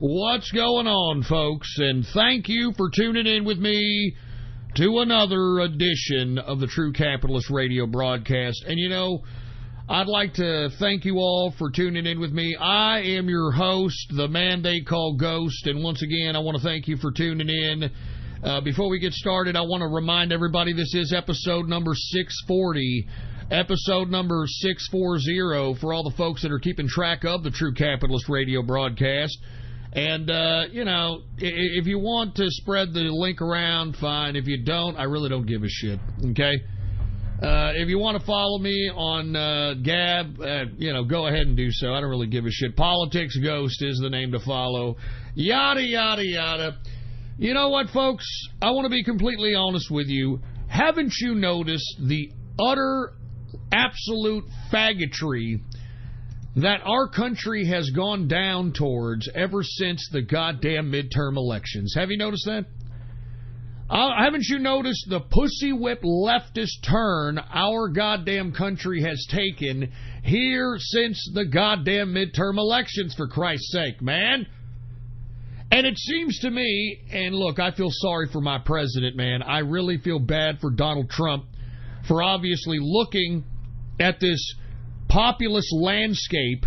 What's going on, folks? And thank you for tuning in with me to another edition of the True Capitalist Radio broadcast. And, you know, I'd like to thank you all for tuning in with me. I am your host, the man they call Ghost. And once again, I want to thank you for tuning in. Before we get started, I want to remind everybody this is episode number 640. Episode number 640 for all the folks that are keeping track of the True Capitalist Radio broadcast. And, you know, if you want to spread the link around, fine. If you don't, I really don't give a shit, okay? If you want to follow me on Gab, you know, go ahead and do so. I don't really give a shit. Politics Ghost is the name to follow. Yada, yada, yada. You know what, folks? I want to be completely honest with you. Haven't you noticed the utter, absolute faggotry that our country has gone down towards ever since the goddamn midterm elections? Have you noticed that? Haven't you noticed the pussy whip leftist turn our goddamn country has taken here since the goddamn midterm elections, for Christ's sake, man? And it seems to me, and look, I feel sorry for my president, man. I really feel bad for Donald Trump for obviously looking at this populist landscape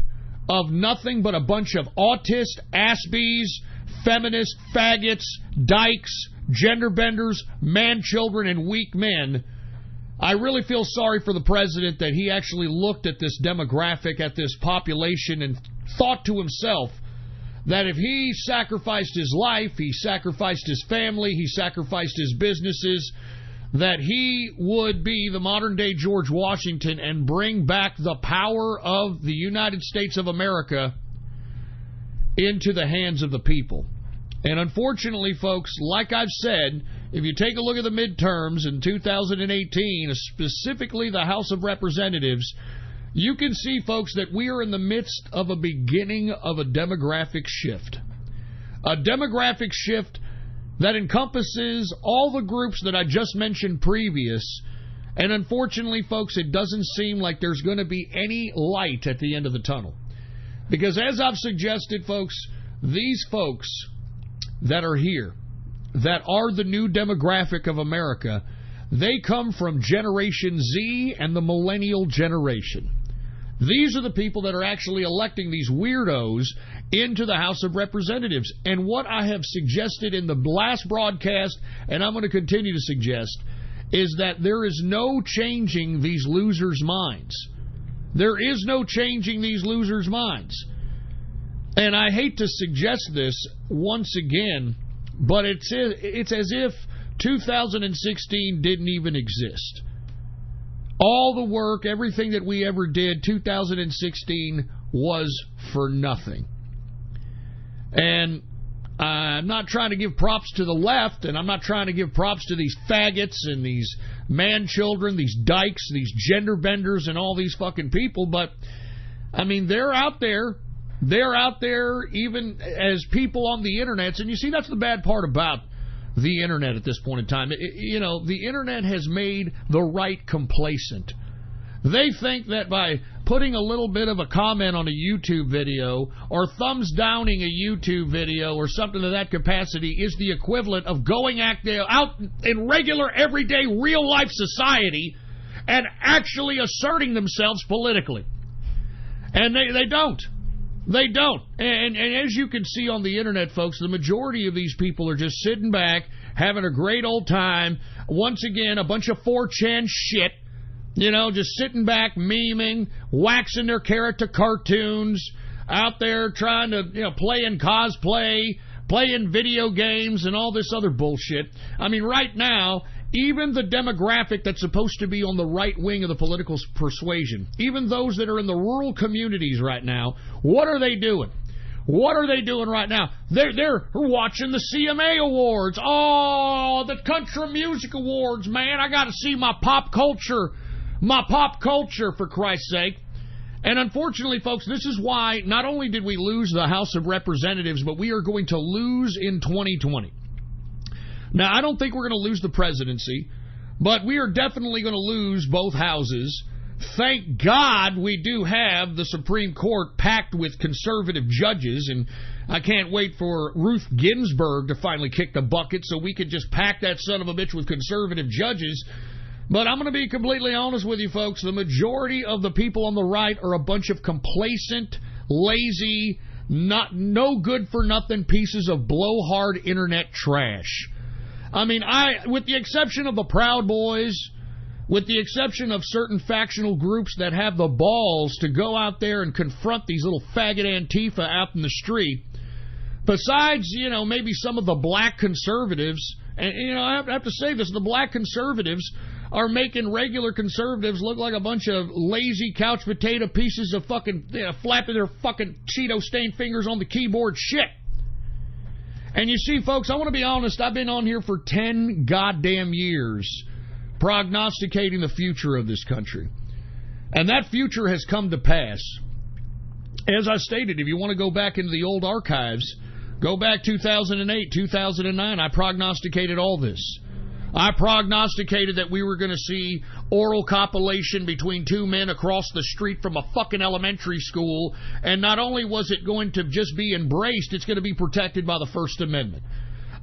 of nothing but a bunch of autist, ass-bees, feminist, faggots, dykes, gender benders, man-children, and weak men. I really feel sorry for the president that he actually looked at this demographic, at this population, and thought to himself that if he sacrificed his life, he sacrificed his family, he sacrificed his businesses, that he would be the modern-day George Washington and bring back the power of the United States of America into the hands of the people. And unfortunately, folks, like I've said, if you take a look at the midterms in 2018, specifically the House of Representatives, you can see, folks, that we are in the midst of a beginning of a demographic shift. A demographic shift that encompasses all the groups that I just mentioned previous. And unfortunately, folks, it doesn't seem like there's going to be any light at the end of the tunnel. Because as I've suggested, folks, these folks that are here, that are the new demographic of America, they come from Generation Z and the Millennial Generation. These are the people that are actually electing these weirdos into the House of Representatives. And what I have suggested in the last broadcast, and I'm going to continue to suggest, is that there is no changing these losers' minds. There is no changing these losers' minds. And I hate to suggest this once again, but it's as if 2016 didn't even exist. All the work, everything that we ever did, 2016 was for nothing. And I'm not trying to give props to the left, and I'm not trying to give props to these faggots and these man-children, these dykes, these gender benders, and all these fucking people, but, I mean, they're out there. They're out there even as people on the internet. And you see, that's the bad part about the internet at this point in time. You know, the internet has made the right complacent. They think that by putting a little bit of a comment on a YouTube video or thumbs downing a YouTube video or something to that capacity is the equivalent of going out in regular, everyday, real-life society and actually asserting themselves politically. And they don't. They don't. And as you can see on the internet, folks, the majority of these people are just sitting back, having a great old time. Once again, a bunch of 4chan shit. You know, just sitting back, memeing, waxing their character cartoons, out there trying to, you know, playing cosplay, playing video games, and all this other bullshit. I mean, right now, even the demographic that's supposed to be on the right wing of the political persuasion, even those that are in the rural communities right now, what are they doing? What are they doing right now? They're watching the CMA Awards. Oh, the Country Music Awards, man. I got to see my pop culture, for Christ's sake. And unfortunately, folks, this is why not only did we lose the House of Representatives, but we are going to lose in 2020. Now, I don't think we're going to lose the presidency, but we are definitely going to lose both houses. thank God we do have the Supreme Court packed with conservative judges, and I can't wait for Ruth Ginsburg to finally kick the bucket so we could just pack that son of a bitch with conservative judges. But I'm going to be completely honest with you, folks. The majority of the people on the right are a bunch of complacent, lazy, no good for nothing pieces of blowhard internet trash. I mean, with the exception of the Proud Boys, with the exception of certain factional groups that have the balls to go out there and confront these little faggot Antifa out in the street, besides, maybe some of the black conservatives, and, I have to say this, the black conservatives are making regular conservatives look like a bunch of lazy couch potato pieces of fucking, flapping their fucking Cheeto-stained fingers on the keyboard shit. And you see, folks, I want to be honest, I've been on here for 10 goddamn years prognosticating the future of this country. And that future has come to pass. As I stated, if you want to go back into the old archives, go back 2008, 2009, I prognosticated all this. I prognosticated that we were going to see oral copulation between two men across the street from a fucking elementary school, and not only was it going to just be embraced, it's going to be protected by the First Amendment.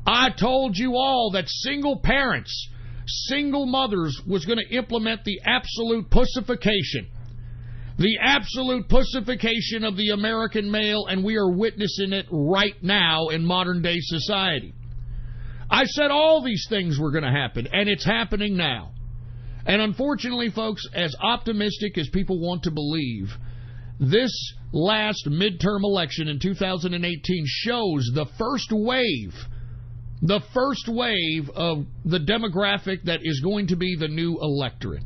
I told you all that single parents, single mothers was going to implement the absolute pussification. The absolute pussification of the American male, and we are witnessing it right now in modern-day society. I said all these things were going to happen, and it's happening now. And unfortunately, folks, as optimistic as people want to believe, this last midterm election in 2018 shows the first wave of the demographic that is going to be the new electorate.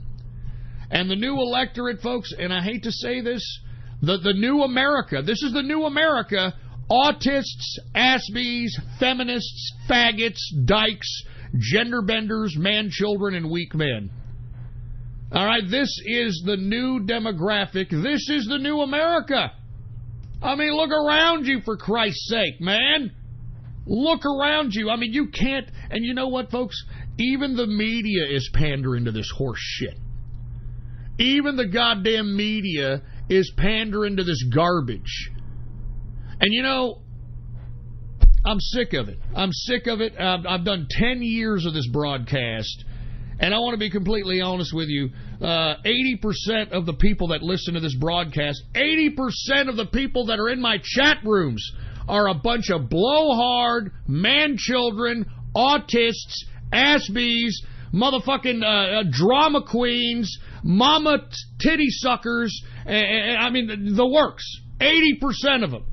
And the new electorate, folks, and I hate to say this, the new America, this is the new America. Autists, Aspies, feminists, faggots, dykes, gender benders, man-children, and weak men. All right, this is the new demographic. This is the new America. I mean, look around you, for Christ's sake, man. Look around you. I mean, you can't, and you know what, folks? Even the media is pandering to this horse shit. Even the goddamn media is pandering to this garbage. And I'm sick of it. I'm sick of it. I've done 10 years of this broadcast, and I want to be completely honest with you. 80% of the people that listen to this broadcast, 80% of the people that are in my chat rooms are a bunch of blowhard, man-children, autists, Aspies, motherfucking drama queens, mama titty suckers, I mean, the works. 80% of them.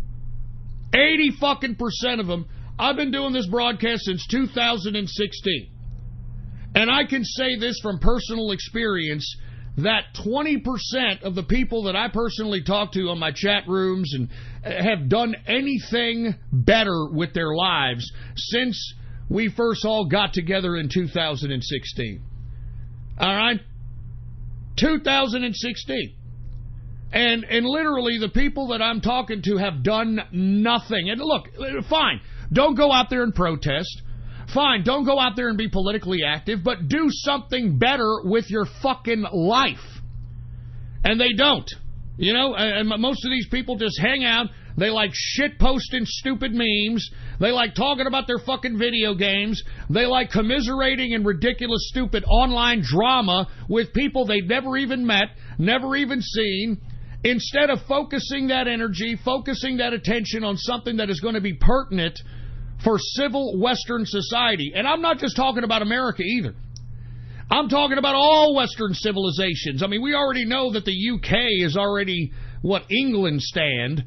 80% of them. I've been doing this broadcast since 2016. And I can say this from personal experience, that 20% of the people that I personally talk to on my chat rooms and have done anything better with their lives since we first all got together in 2016. All right? 2016. And literally, the people that I'm talking to have done nothing. And look, fine, don't go out there and protest. Fine, don't go out there and be politically active, but do something better with your fucking life. And they don't. And most of these people just hang out. They like shit-posting stupid memes. They like talking about their fucking video games. They like commiserating in ridiculous, stupid online drama with people they've never even met, never even seen. Instead of focusing that energy, focusing that attention on something that is going to be pertinent for civil Western society. And I'm not just talking about America either. I'm talking about all Western civilizations. I mean, we already know that the UK is already what England stand.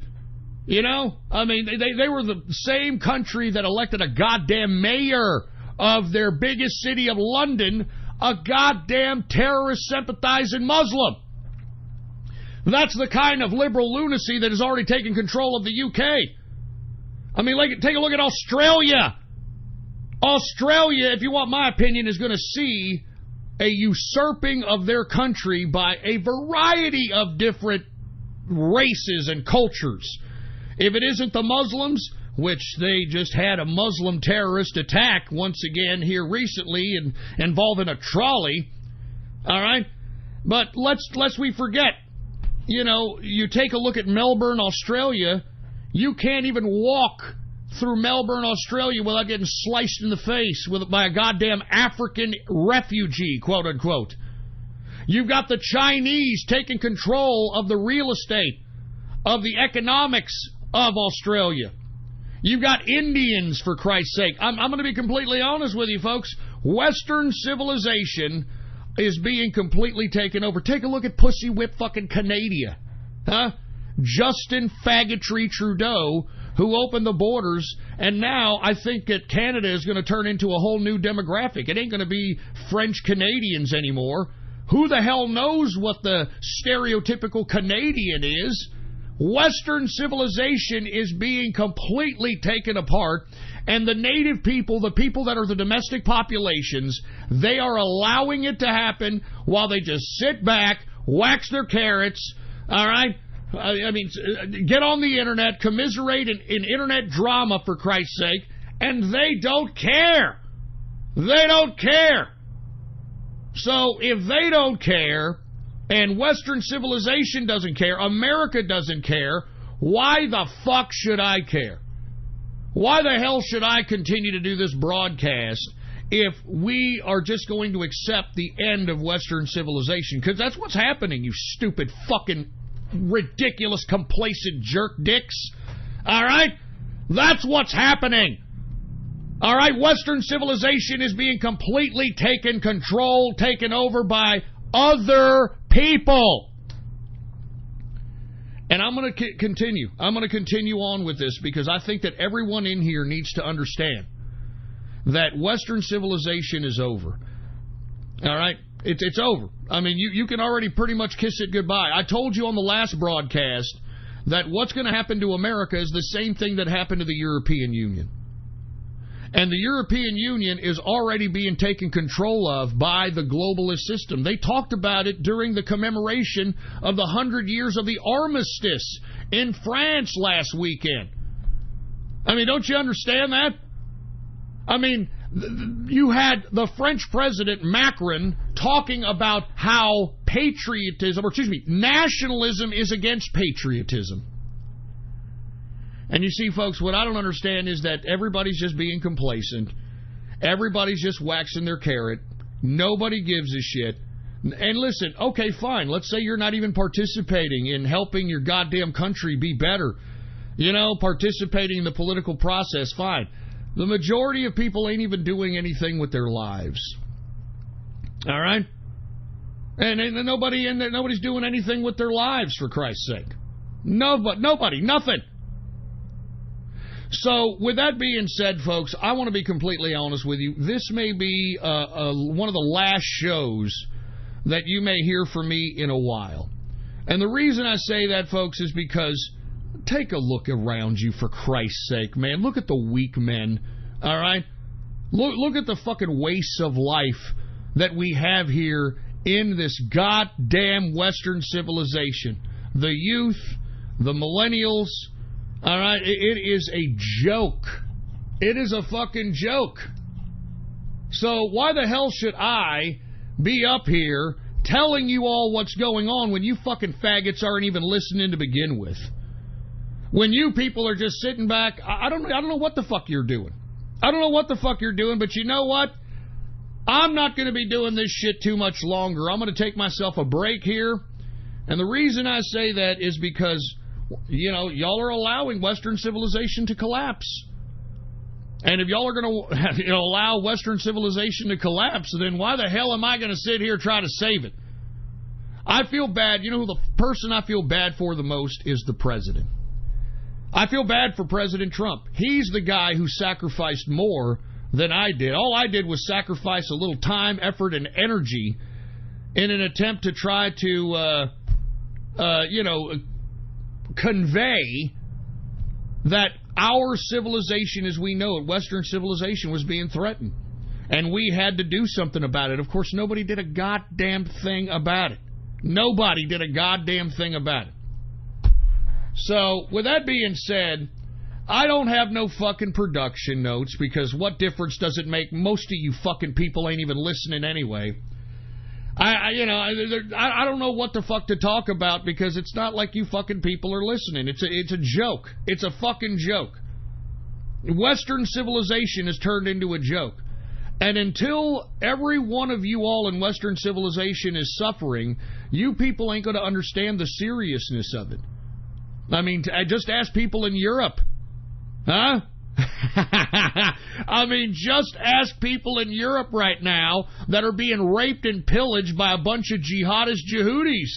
I mean, they were the same country that elected a goddamn mayor of their biggest city of London, a goddamn terrorist sympathizing Muslim. That's the kind of liberal lunacy that has already taken control of the UK. I mean, take a look at Australia. Australia, if you want my opinion, is going to see a usurping of their country by a variety of different races and cultures. If it isn't the Muslims, which they just had a Muslim terrorist attack once again here recently involving a trolley, all right? But lest we forget, you know, you take a look at Melbourne, Australia, you can't even walk through Melbourne, Australia without getting sliced in the face by a goddamn African refugee, quote unquote. You've got the Chinese taking control of the real estate, of the economics of Australia. You've got Indians, for Christ's sake. I'm going to be completely honest with you, folks. Western civilization is being completely taken over. Take a look at Pussy Whip fucking Canada. Huh? Justin Faggotry Trudeau, who opened the borders, and now I think that Canada is going to turn into a whole new demographic. It ain't going to be French Canadians anymore. Who the hell knows what the stereotypical Canadian is? Western civilization is being completely taken apart, and the native people, the people that are the domestic populations, they are allowing it to happen while they just sit back, wax their carrots, all right? I mean, get on the internet, commiserate in internet drama, for Christ's sake, and they don't care. They don't care. So if they don't care, and Western civilization doesn't care, America doesn't care, why the fuck should I care? Why the hell should I continue to do this broadcast if we are just going to accept the end of Western civilization? Because that's what's happening, you stupid fucking ridiculous complacent jerk dicks. All right? That's what's happening. All right? Western civilization is being completely taken over by other people. And I'm going to continue. I'm going to continue on with this because I think that everyone in here needs to understand that Western civilization is over. All right? It's over. I mean, you can already pretty much kiss it goodbye. I told you on the last broadcast that what's going to happen to America is the same thing that happened to the European Union. And the European Union is already being taken control of by the globalist system. They talked about it during the commemoration of the 100 years of the armistice in France last weekend. I mean, don't you understand that? I mean, you had the French president, Macron, talking about how nationalism is against patriotism. And you see, folks, what I don't understand is that everybody's just being complacent. Everybody's just waxing their carrot. Nobody gives a shit. And listen, okay, fine. Let's say you're not even participating in helping your goddamn country be better. You know, participating in the political process, fine. The majority of people ain't even doing anything with their lives. All right? And nobody's doing anything with their lives, for Christ's sake. Nobody, nothing. So, with that being said, folks, I want to be completely honest with you. This may be one of the last shows that you may hear from me in a while. And the reason I say that, folks, is because take a look around you, for Christ's sake, man. Look at the weak men, all right? Look at the fucking wastes of life that we have here in this goddamn Western civilization. The youth, the millennials, all right? It is a joke. It is a fucking joke. So why the hell should I be up here telling you all what's going on when you fucking faggots aren't even listening to begin with? When you people are just sitting back, I don't know what the fuck you're doing. I don't know what the fuck you're doing, but you know what? I'm not going to be doing this shit too much longer. I'm going to take myself a break here. And the reason I say that is because, you know, y'all are allowing Western civilization to collapse. And if y'all are going to allow Western civilization to collapse, then why the hell am I going to sit here and try to save it? I feel bad. You know who the person I feel bad for the most is? The president. I feel bad for President Trump. He's the guy who sacrificed more than I did. All I did was sacrifice a little time, effort, and energy in an attempt to try to, convey that our civilization as we know it, Western civilization, was being threatened. And we had to do something about it. Of course, nobody did a goddamn thing about it. Nobody did a goddamn thing about it. So, with that being said, I don't have no fucking production notes because what difference does it make? Most of you fucking people ain't even listening anyway. I don't know what the fuck to talk about because it's not like you fucking people are listening. It's a joke. It's a fucking joke. Western civilization has turned into a joke. And until every one of you all in Western civilization is suffering, you people ain't going to understand the seriousness of it. I mean, I just ask people in Europe. Huh? I mean, just ask people in Europe right now that are being raped and pillaged by a bunch of jihadist Yehudis.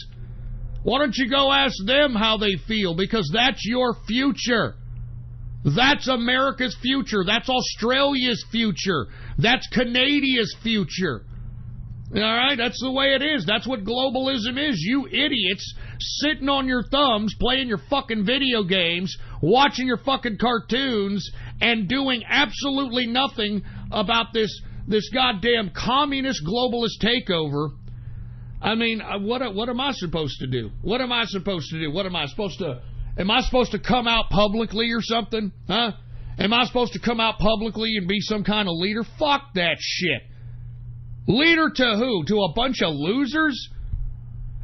Why don't you go ask them how they feel? Because that's your future. That's America's future. That's Australia's future. That's Canada's future. All right? That's the way it is. That's what globalism is. You idiots sitting on your thumbs, playing your fucking video games, watching your fucking cartoons, and doing absolutely nothing about this goddamn communist globalist takeover. I mean, what am I supposed to do? What am I supposed to do? What am I supposed to... Am I supposed to come out publicly or something? Huh? Am I supposed to come out publicly and be some kind of leader? Fuck that shit. Leader to who? To a bunch of losers?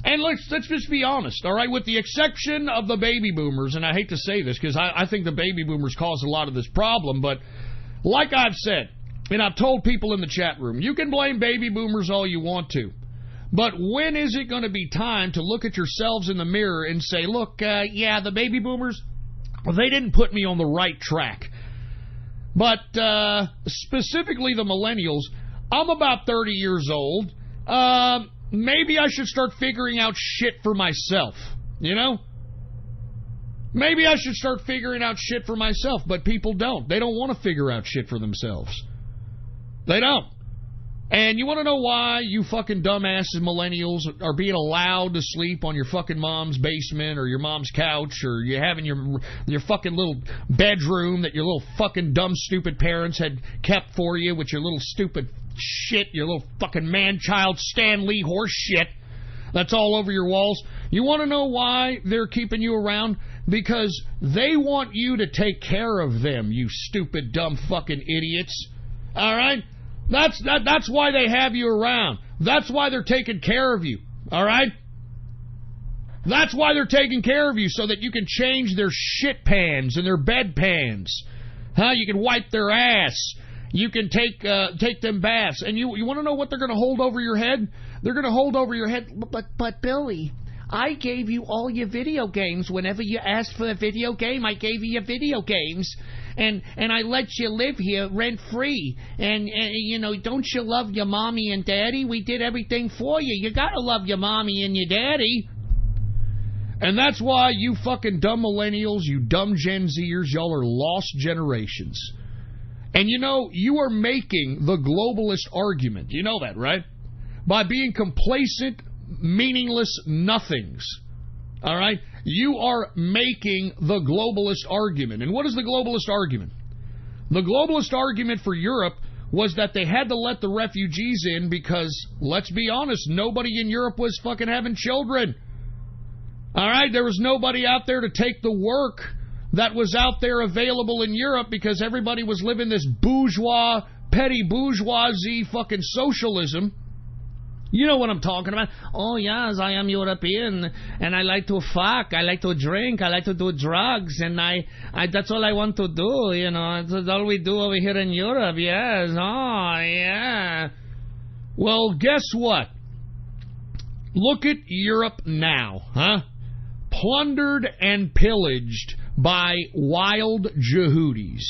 And let's just be honest, all right? With the exception of the baby boomers, and I hate to say this because I think the baby boomers cause a lot of this problem, but like I've said, and I've told people in the chat room, you can blame baby boomers all you want to. But when is it going to be time to look at yourselves in the mirror and say, look, yeah, the baby boomers, well, they didn't put me on the right track. But specifically the millennials, I'm about 30 years old. Maybe I should start figuring out shit for myself, you know? Maybe I should start figuring out shit for myself, but people don't. They don't want to figure out shit for themselves. They don't. And you want to know why you fucking dumbasses millennials are being allowed to sleep on your fucking mom's basement or your mom's couch or you having your fucking little bedroom that your little fucking dumb stupid parents had kept for you with your little stupid shit, your little fucking man-child Stan Lee horse shit that's all over your walls? You want to know why they're keeping you around? Because they want you to take care of them, you stupid dumb fucking idiots. All right? That's why they have you around. That's why they're taking care of you. All right? That's why they're taking care of you, so that you can change their shit pans and their bed pans. Huh? You can wipe their ass. You can take them baths. And you want to know what they're going to hold over your head? They're going to hold over your head. But Billy, I gave you all your video games. Whenever you asked for a video game, I gave you your video games. And I let you live here rent-free. And, you know, don't you love your mommy and daddy? We did everything for you. You got to love your mommy and your daddy. And that's why you fucking dumb millennials, you dumb Gen Zers, y'all are lost generations. And, you know, you are making the globalist argument. You know that, right? By being complacent, meaningless nothings. All right? You are making the globalist argument. And what is the globalist argument? The globalist argument for Europe was that they had to let the refugees in because, let's be honest, nobody in Europe was fucking having children. All right? There was nobody out there to take the work that was out there available in Europe because everybody was living this bourgeois, petty bourgeoisie fucking socialism. You know what I'm talking about. Oh, yes, I am European, and I like to fuck, I like to drink, I like to do drugs, and I that's all I want to do, you know. That's all we do over here in Europe, yes. Oh, yeah. Well, guess what? Look at Europe now, huh? Plundered and pillaged by wild Yehudis.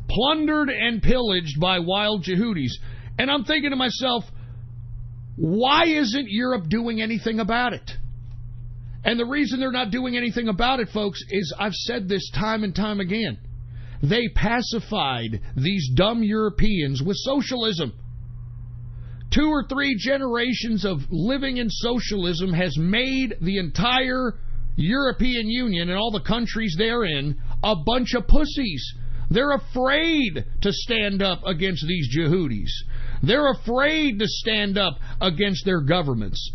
Plundered and pillaged by wild Yehudis. And I'm thinking to myself, why isn't Europe doing anything about it? And the reason they're not doing anything about it, folks, is I've said this time and time again. They pacified these dumb Europeans with socialism. 2 or 3 generations of living in socialism has made the entire European Union and all the countries therein a bunch of pussies. They're afraid to stand up against these Yehudis. They're afraid to stand up against their governments.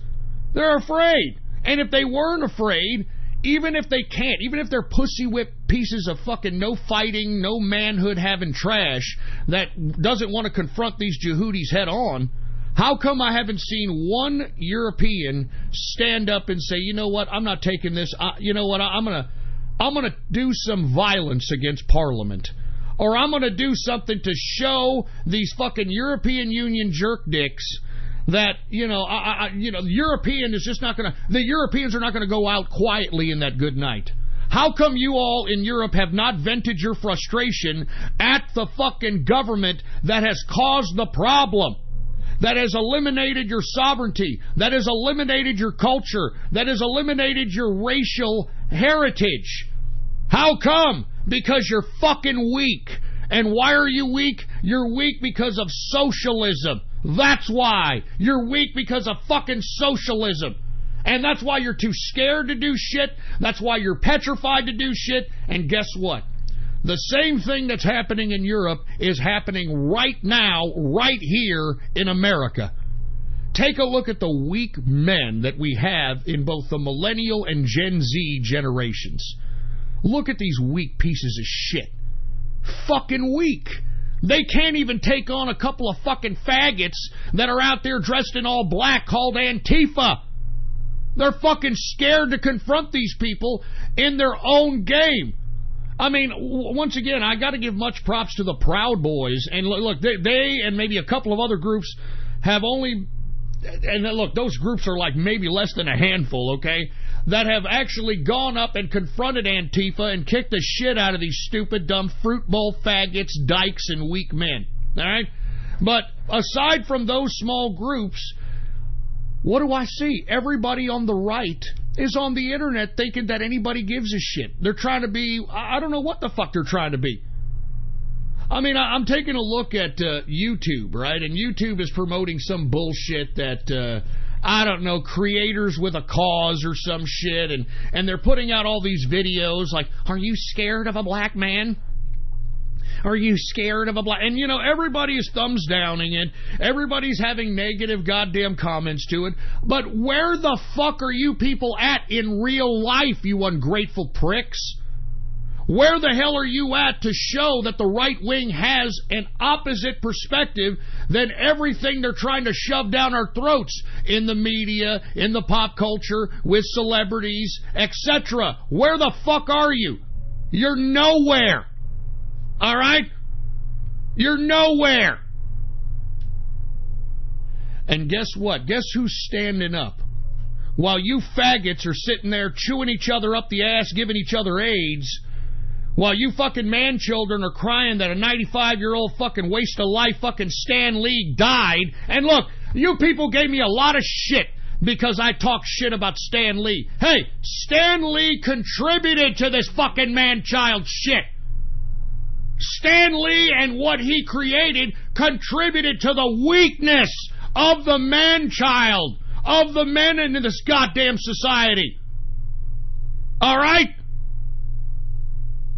They're afraid. And if they weren't afraid, even if they can't, even if they're pussy-whipped pieces of fucking no fighting, no manhood having trash that doesn't want to confront these Yehudis head on, How come I haven't seen one European stand up and say, you know what, I'm not taking this, you know what, I'm gonna do some violence against Parliament. Or I'm gonna do something to show these fucking European Union jerk dicks that, the Europeans are not gonna go out quietly in that good night. How come you all in Europe have not vented your frustration at the fucking government that has caused the problem? That has eliminated your sovereignty, that has eliminated your culture, that has eliminated your racial heritage. How come? Because you're fucking weak. And why are you weak? You're weak because of socialism. That's why. You're weak because of fucking socialism. And that's why you're too scared to do shit. That's why you're petrified to do shit. And guess what? The same thing that's happening in Europe is happening right now, right here in America. Take a look at the weak men that we have in both the millennial and Gen Z generations. Look at these weak pieces of shit. Fucking weak. They can't even take on a couple of fucking faggots that are out there dressed in all black called Antifa. They're fucking scared to confront these people in their own game. I mean, once again, I got to give much props to the Proud Boys. And look, they and maybe a couple of other groups have only... And look, those groups are like maybe less than a handful, okay? That have actually gone up and confronted Antifa and kicked the shit out of these stupid, dumb, fruit bowl faggots, dykes, and weak men. All right? But aside from those small groups, what do I see? Everybody on the right is on the internet thinking that anybody gives a shit. They're trying to be, I don't know what the fuck they're trying to be. I mean, I'm taking a look at YouTube, right? And YouTube is promoting some bullshit that, I don't know, creators with a cause or some shit. And they're putting out all these videos like, are you scared of a black man? Are you scared of a black... And, everybody is thumbs downing it. Everybody's having negative goddamn comments to it. But where the fuck are you people at in real life, you ungrateful pricks? Where the hell are you at to show that the right wing has an opposite perspective than everything they're trying to shove down our throats in the media, in the pop culture, with celebrities, etc.? Where the fuck are you? You're nowhere. All right? You're nowhere. And guess what? Guess who's standing up? While you faggots are sitting there chewing each other up the ass, giving each other AIDS, while you fucking man-children are crying that a 95-year-old fucking waste of life fucking Stan Lee died. And look, you people gave me a lot of shit because I talk shit about Stan Lee. Hey, Stan Lee contributed to this fucking man-child shit. Stan Lee and what he created contributed to the weakness of the man-child, of the men in this goddamn society. All right?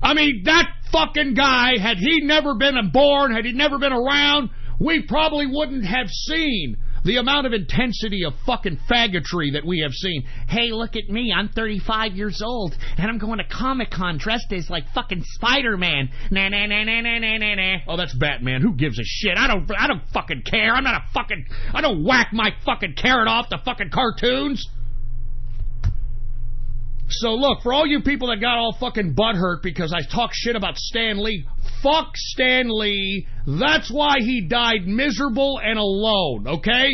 I mean, that fucking guy, had he never been born, had he never been around, we probably wouldn't have seen the amount of intensity of fucking faggotry that we have seen. Hey, look at me. I'm 35 years old, and I'm going to Comic-Con dressed as, like, fucking Spider-Man. Nah. Oh, that's Batman. Who gives a shit? I don't fucking care. I don't whack my fucking carrot off the fucking cartoons. So, look, for all you people that got all fucking butthurt because I talk shit about Stan Lee, fuck Stan Lee. That's why he died miserable and alone, okay?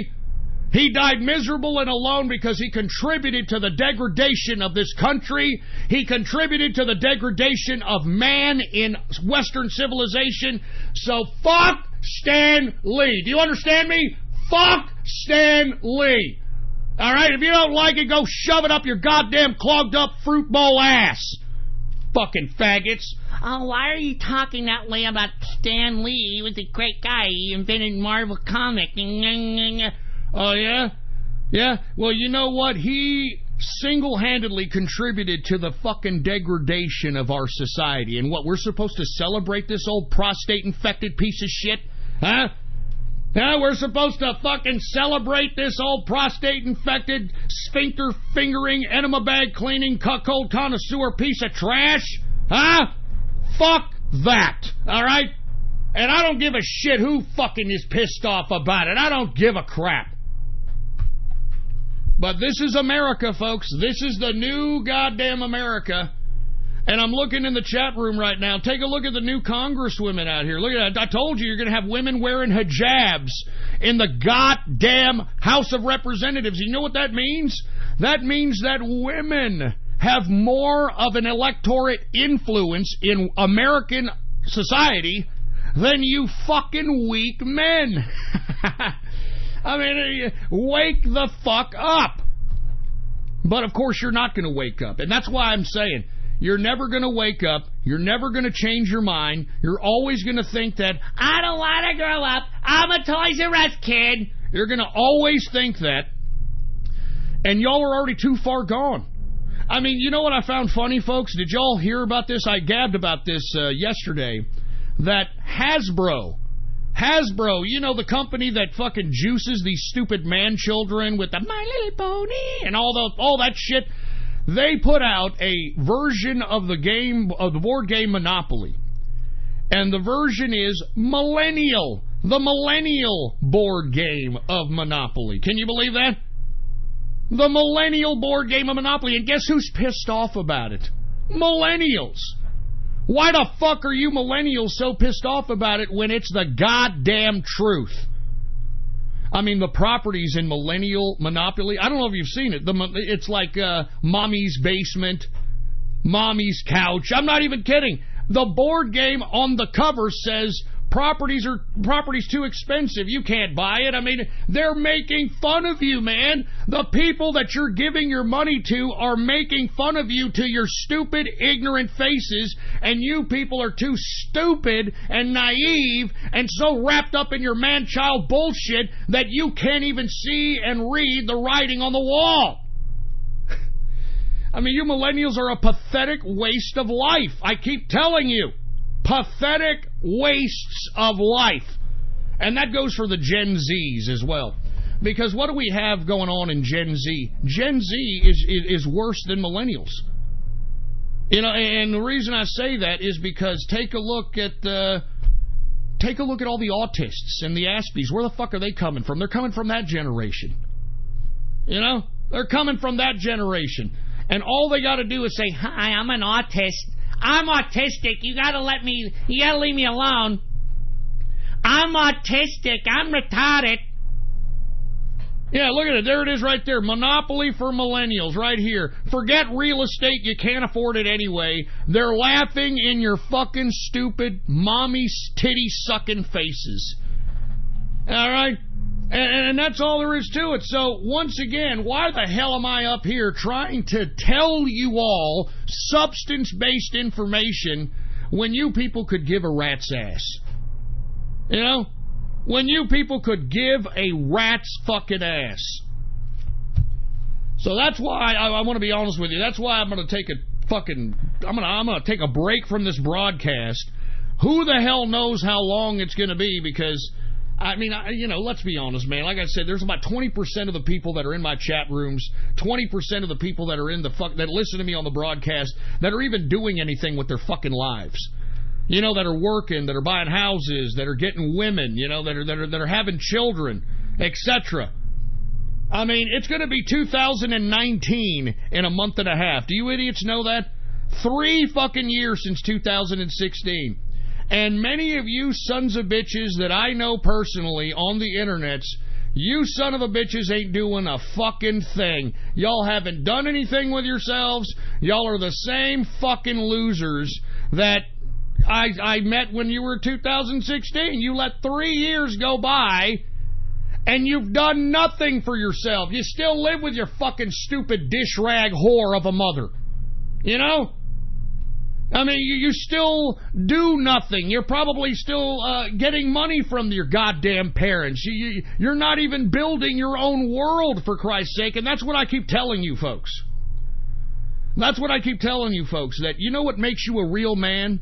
He died miserable and alone because he contributed to the degradation of this country. He contributed to the degradation of man in Western civilization. So, fuck Stan Lee. Do you understand me? Fuck Stan Lee. All right, if you don't like it, go shove it up your goddamn clogged up fruit bowl ass. Fucking faggots. Oh, why are you talking that way about Stan Lee? He was a great guy. He invented Marvel Comics. Oh, yeah? Yeah? Well, you know what? He single-handedly contributed to the fucking degradation of our society. And what, we're supposed to celebrate this old prostate-infected piece of shit? Huh? Yeah, we're supposed to fucking celebrate this old prostate-infected, sphincter-fingering, enema-bag-cleaning, cuckold connoisseur piece of trash? Huh? Fuck that, all right? And I don't give a shit who fucking is pissed off about it. I don't give a crap. But this is America, folks. This is the new goddamn America. And I'm looking in the chat room right now. Take a look at the new congresswomen out here. Look at that. I told you, you're going to have women wearing hijabs in the goddamn House of Representatives. You know what that means? That means that women have more of an electorate influence in American society than you fucking weak men. I mean, wake the fuck up. But of course you're not going to wake up. And that's why I'm saying, you're never going to wake up. You're never going to change your mind. You're always going to think that, I don't want to grow up. I'm a Toys R Us kid. You're going to always think that. And y'all are already too far gone. I mean, you know what I found funny, folks? Did y'all hear about this? I gabbed about this yesterday. That Hasbro, you know, the company that fucking juices these stupid man children with the My Little Pony and all that shit, they put out a version of the game, of the board game Monopoly. And the version is Millennial, the Millennial board game of Monopoly. Can you believe that? The Millennial board game of Monopoly. And guess who's pissed off about it? Millennials. Why the fuck are you millennials so pissed off about it when it's the goddamn truth? I mean, the properties in Millennial Monopoly, I don't know if you've seen it. It's like Mommy's Basement, Mommy's Couch. I'm not even kidding. The board game on the cover says properties too expensive. You can't buy it. I mean, they're making fun of you, man. The people that you're giving your money to are making fun of you to your stupid, ignorant faces, and you people are too stupid and naive and so wrapped up in your man-child bullshit that you can't even see and read the writing on the wall. I mean, you millennials are a pathetic waste of life. I keep telling you. Pathetic wastes of life. And that goes for the Gen Zs as well. Because what do we have going on in Gen Z? Gen Z is worse than millennials. You know, and the reason I say that is because take a look at all the autists and the Aspies. Where the fuck are they coming from? They're coming from that generation. You know? They're coming from that generation. And all they got to do is say, "Hi, I'm an autist. I'm autistic. You gotta leave me alone. I'm autistic. I'm retarded." Yeah, look at it. There it is right there. Monopoly for millennials right here. Forget real estate. You can't afford it anyway. They're laughing in your fucking stupid mommy titty sucking faces. All right? And that's all there is to it. So, once again, why the hell am I up here trying to tell you all substance-based information when you people could give a rat's ass? You know? When you people could give a rat's fucking ass. So that's why I want to be honest with you. That's why I'm going to take I'm going to take a break from this broadcast. Who the hell knows how long it's going to be, because I mean, you know, let's be honest, man. Like I said, there's about 20% of the people that are in my chat rooms, 20% of the people that are in that listen to me on the broadcast that are even doing anything with their fucking lives. You know, that are working, that are buying houses, that are getting women, you know, that are having children, etc. I mean, it's going to be 2019 in a month and a half. Do you idiots know that? 3 fucking years since 2016. And many of you sons of bitches that I know personally on the internets, you son of a bitches ain't doing a fucking thing. Y'all haven't done anything with yourselves. Y'all are the same fucking losers that I met when you were 2016. You let 3 years go by and you've done nothing for yourself. You still live with your fucking stupid dish rag whore of a mother. You know? I mean, you still do nothing. You're probably still getting money from your goddamn parents. You're not even building your own world, for Christ's sake, and that's what I keep telling you folks. That's what I keep telling you folks, that you know what makes you a real man?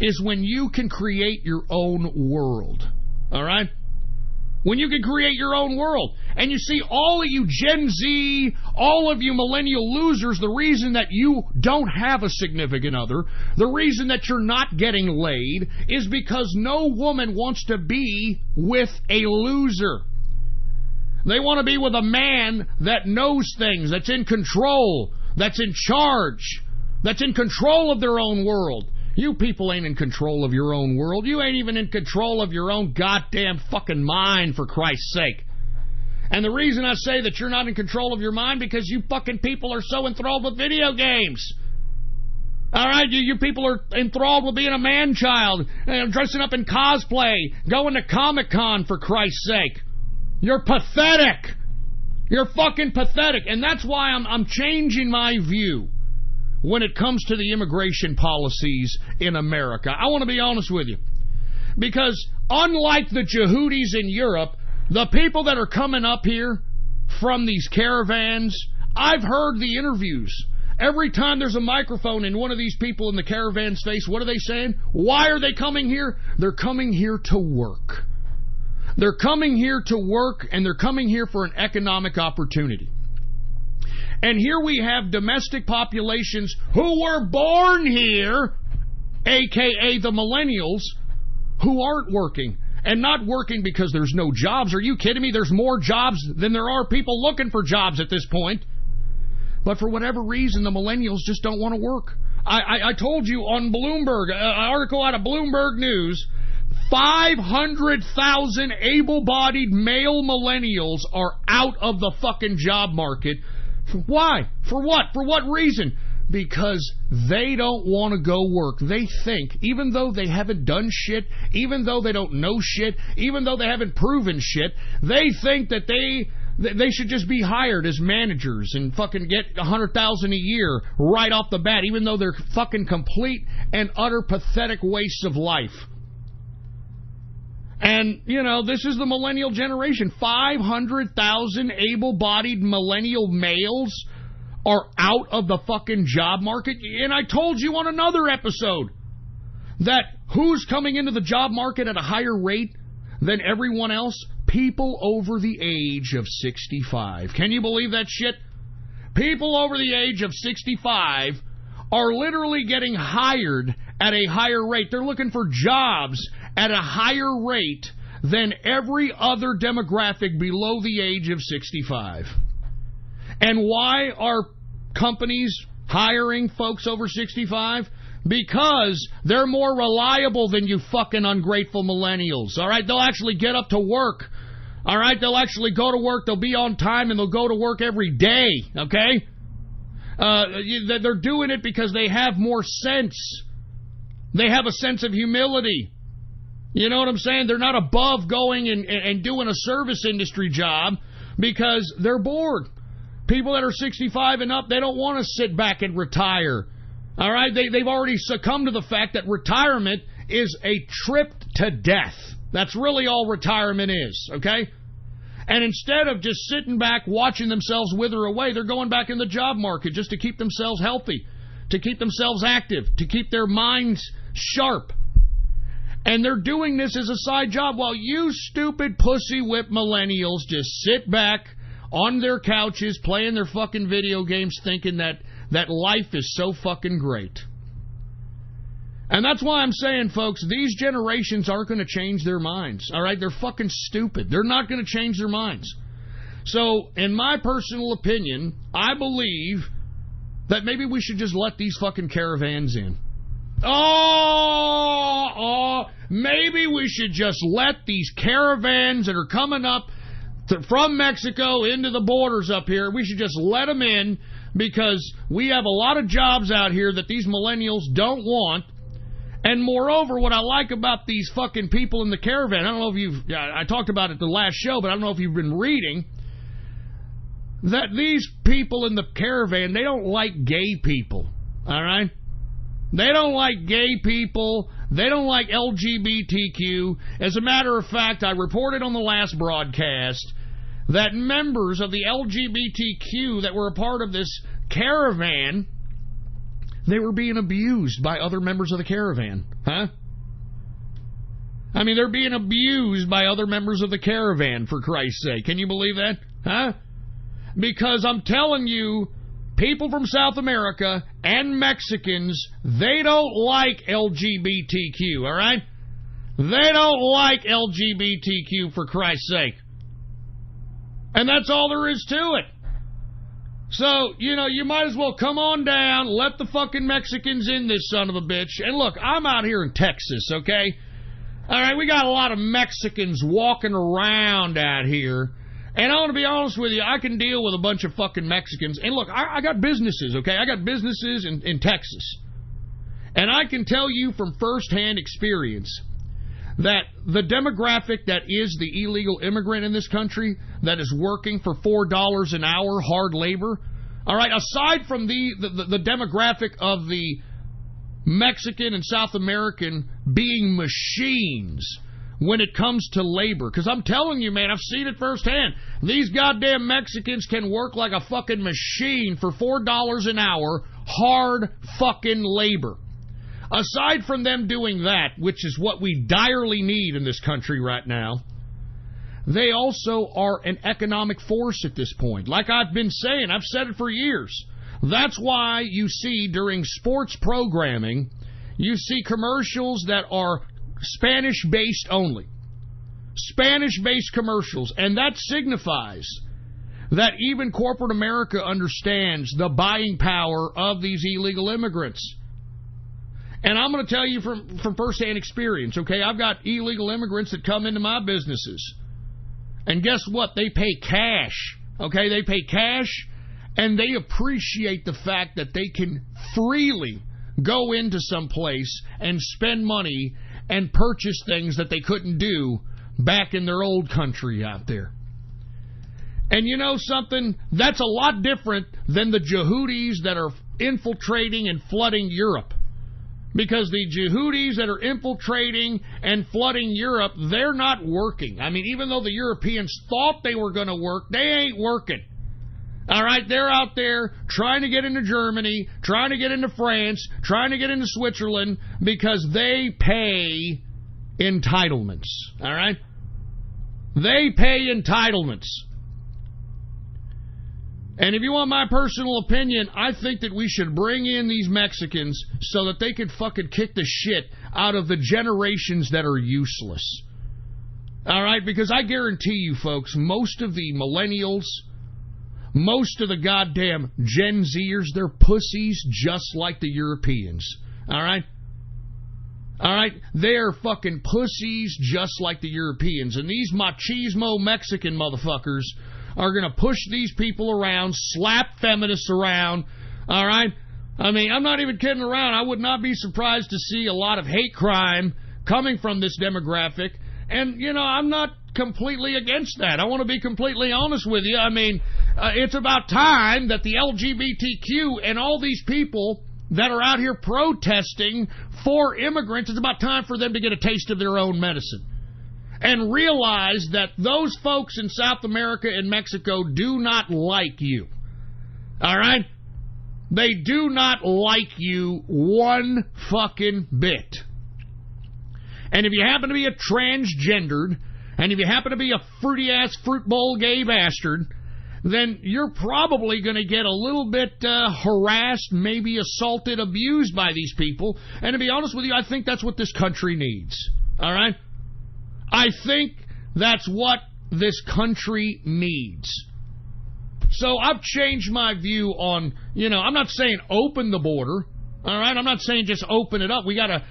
Is when you can create your own world. All right? when you can create your own world? And you see, all of you Gen Z, all of you millennial losers, the reason that you don't have a significant other, the reason that you're not getting laid, is because no woman wants to be with a loser. They want to be with a man that knows things, that's in control, that's in charge, that's in control of their own world. You people ain't in control of your own world. You ain't even in control of your own goddamn fucking mind, for Christ's sake. And the reason I say that you're not in control of your mind, because you fucking people are so enthralled with video games. All right, you people are enthralled with being a man-child, dressing up in cosplay, going to Comic-Con, for Christ's sake. You're pathetic. You're fucking pathetic. And that's why I'm changing my view when it comes to the immigration policies in America. I want to be honest with you. Because unlike the Yehudis in Europe, the people that are coming up here from these caravans, I've heard the interviews. Every time there's a microphone in one of these people in the caravan's face, what are they saying? Why are they coming here? They're coming here to work. They're coming here to work, and they're coming here for an economic opportunity. And here we have domestic populations who were born here, a.k.a. the millennials, who aren't working. And not working because there's no jobs. Are you kidding me? There's more jobs than there are people looking for jobs at this point. But for whatever reason, the millennials just don't want to work. I told you on Bloomberg, an article out of Bloomberg News, 500,000 able-bodied male millennials are out of the fucking job market. Why? For what? For what reason? Because they don't want to go work. They think, even though they haven't done shit, even though they don't know shit, even though they haven't proven shit, they think that they should just be hired as managers and fucking get $100,000 a year right off the bat, even though they're fucking complete and utter pathetic wastes of life. And, you know, this is the millennial generation. 500,000 able-bodied millennial males are out of the fucking job market. And I told you on another episode that who's coming into the job market at a higher rate than everyone else? People over the age of 65. Can you believe that shit? People over the age of 65 are literally getting hired at a higher rate. They're looking for jobs at a higher rate than every other demographic below the age of 65. And why are companies hiring folks over 65? Because they're more reliable than you fucking ungrateful millennials. All right, they'll actually get up to work. All right, they'll actually go to work. They'll be on time, and they'll go to work every day. Okay, they're doing it because they have more sense. They have a sense of humility. You know what I'm saying? They're not above going and doing a service industry job because they're bored. People that are 65 and up, they don't want to sit back and retire. All right? They've already succumbed to the fact that retirement is a trip to death. That's really all retirement is, okay? And instead of just sitting back watching themselves wither away, they're going back in the job market just to keep themselves healthy, to keep themselves active, to keep their minds sharp. And they're doing this as a side job while you stupid pussy whip millennials just sit back on their couches playing their fucking video games thinking that life is so fucking great. And that's why I'm saying, folks, these generations aren't going to change their minds. All right? They're fucking stupid. They're not going to change their minds. So, in my personal opinion, I believe that maybe we should just let these fucking caravans in. Maybe we should just let these caravans that are coming up from Mexico into the borders up here, we should just let them in because we have a lot of jobs out here that these millennials don't want. And moreover, what I like about these fucking people in the caravan, I don't know if I talked about it the last show, but I don't know if you've been reading, that these people in the caravan, they don't like gay people, all right? They don't like gay people. They don't like LGBTQ. As a matter of fact, I reported on the last broadcast that members of the LGBTQ that were a part of this caravan, they were being abused by other members of the caravan. Huh? I mean, they're being abused by other members of the caravan, for Christ's sake. Can you believe that? Huh? Because I'm telling you, people from South America and Mexicans, they don't like LGBTQ, all right? They don't like LGBTQ, for Christ's sake. And that's all there is to it. So, you might as well come on down, let the fucking Mexicans in this son of a bitch. And look, I'm out here in Texas, okay? All right, we got a lot of Mexicans walking around out here. And I want to be honest with you, I can deal with a bunch of fucking Mexicans. And look, I got businesses, okay? I got businesses in Texas. And I can tell you from firsthand experience that the demographic that is the illegal immigrant in this country that is working for $4 an hour hard labor, all right, aside from the demographic of the Mexican and South American being machines when it comes to labor. Because I'm telling you, man, I've seen it firsthand. These goddamn Mexicans can work like a fucking machine for $4 an hour, hard fucking labor. Aside from them doing that, which is what we direly need in this country right now, they also are an economic force at this point. Like I've been saying, I've said it for years. That's why you see during sports programming, you see commercials that are Spanish-based only. Spanish-based commercials. And that signifies that even corporate America understands the buying power of these illegal immigrants. And I'm going to tell you from first-hand experience, okay? I've got illegal immigrants that come into my businesses. And guess what? They pay cash, okay? They pay cash. And they appreciate the fact that they can freely go into some place and spend money and purchase things that they couldn't do back in their old country out there. And you know something? That's a lot different than the Yehudis that are infiltrating and flooding Europe. Because the Yehudis that are infiltrating and flooding Europe, they're not working. I mean, even though the Europeans thought they were going to work, they ain't working. All right, they're out there trying to get into Germany, trying to get into France, trying to get into Switzerland because they pay entitlements. All right? They pay entitlements. And if you want my personal opinion, I think that we should bring in these Mexicans so that they could fucking kick the shit out of the generations that are useless. All right? Because I guarantee you, folks, most of the millennials, most of the goddamn Gen Zers, they're pussies just like the Europeans. All right? All right? They're fucking pussies just like the Europeans. And these machismo Mexican motherfuckers are going to push these people around, slap feminists around. All right? I mean, I'm not even kidding around. I would not be surprised to see a lot of hate crime coming from this demographic. And, I'm not completely against that. I want to be completely honest with you. I mean, it's about time that the LGBTQ and all these people that are out here protesting for immigrants, it's about time for them to get a taste of their own medicine and realize that those folks in South America and Mexico do not like you. All right? They do not like you one fucking bit. And if you happen to be a transgendered, and if you happen to be a fruity-ass fruit bowl gay bastard, then you're probably going to get a little bit harassed, maybe assaulted, abused by these people. And to be honest with you, I think that's what this country needs. All right? I think that's what this country needs. So I've changed my view on, I'm not saying open the border. All right? I'm not saying just open it up. We got to,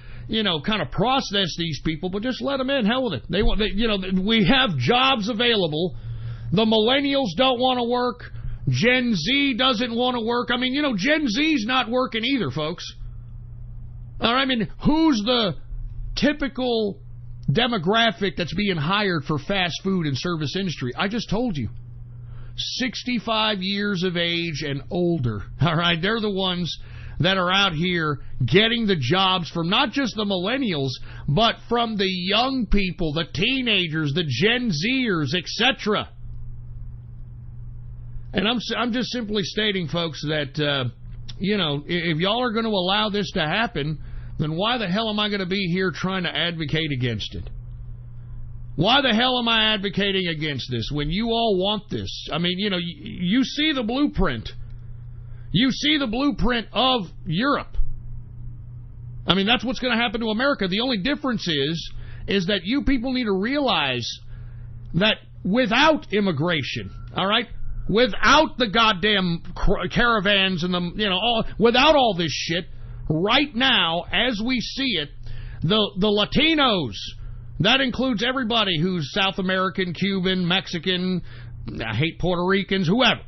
kind of process these people, but just let them in. Hell with it. We have jobs available. The millennials don't want to work. Gen Z doesn't want to work. I mean, Gen Z's not working either, folks. All right, I mean, who's the typical demographic that's being hired for fast food and service industry? I just told you. 65 years of age and older. All right, they're the ones that are out here getting the jobs from not just the millennials, but from the young people, the teenagers, the Gen Zers, etc. And I'm just simply stating, folks, that, if y'all are going to allow this to happen, then why the hell am I going to be here trying to advocate against it? Why the hell am I advocating against this when you all want this? I mean, you know, you see the blueprint. You see the blueprint of Europe. I mean, that's what's going to happen to America. The only difference is that you people need to realize that without immigration, all right, without the goddamn caravans and the, you know, without all this shit, right now, as we see it, the Latinos, that includes everybody who's South American, Cuban, Mexican, I hate Puerto Ricans, whoever.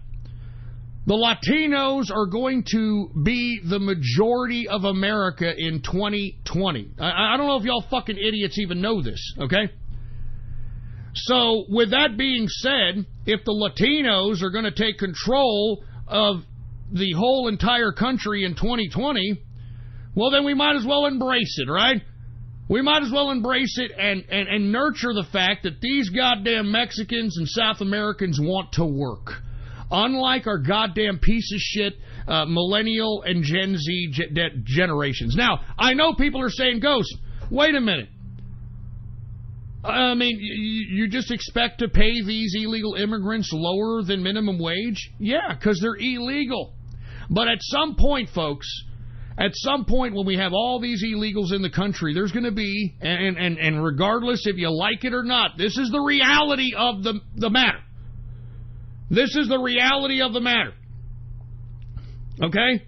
The Latinos are going to be the majority of America in 2020. I don't know if y'all fucking idiots even know this, okay? So, with that being said, if the Latinos are going to take control of the whole entire country in 2020, well, then we might as well embrace it, right? We might as well embrace it and nurture the fact that these goddamn Mexicans and South Americans want to work. Unlike our goddamn piece of shit millennial and Gen Z generations. Now, I know people are saying, Ghost, wait a minute. I mean, you just expect to pay these illegal immigrants lower than minimum wage? Yeah, because they're illegal. But at some point, folks, at some point when we have all these illegals in the country, there's going to be, and regardless if you like it or not, this is the reality of the matter. This is the reality of the matter. Okay?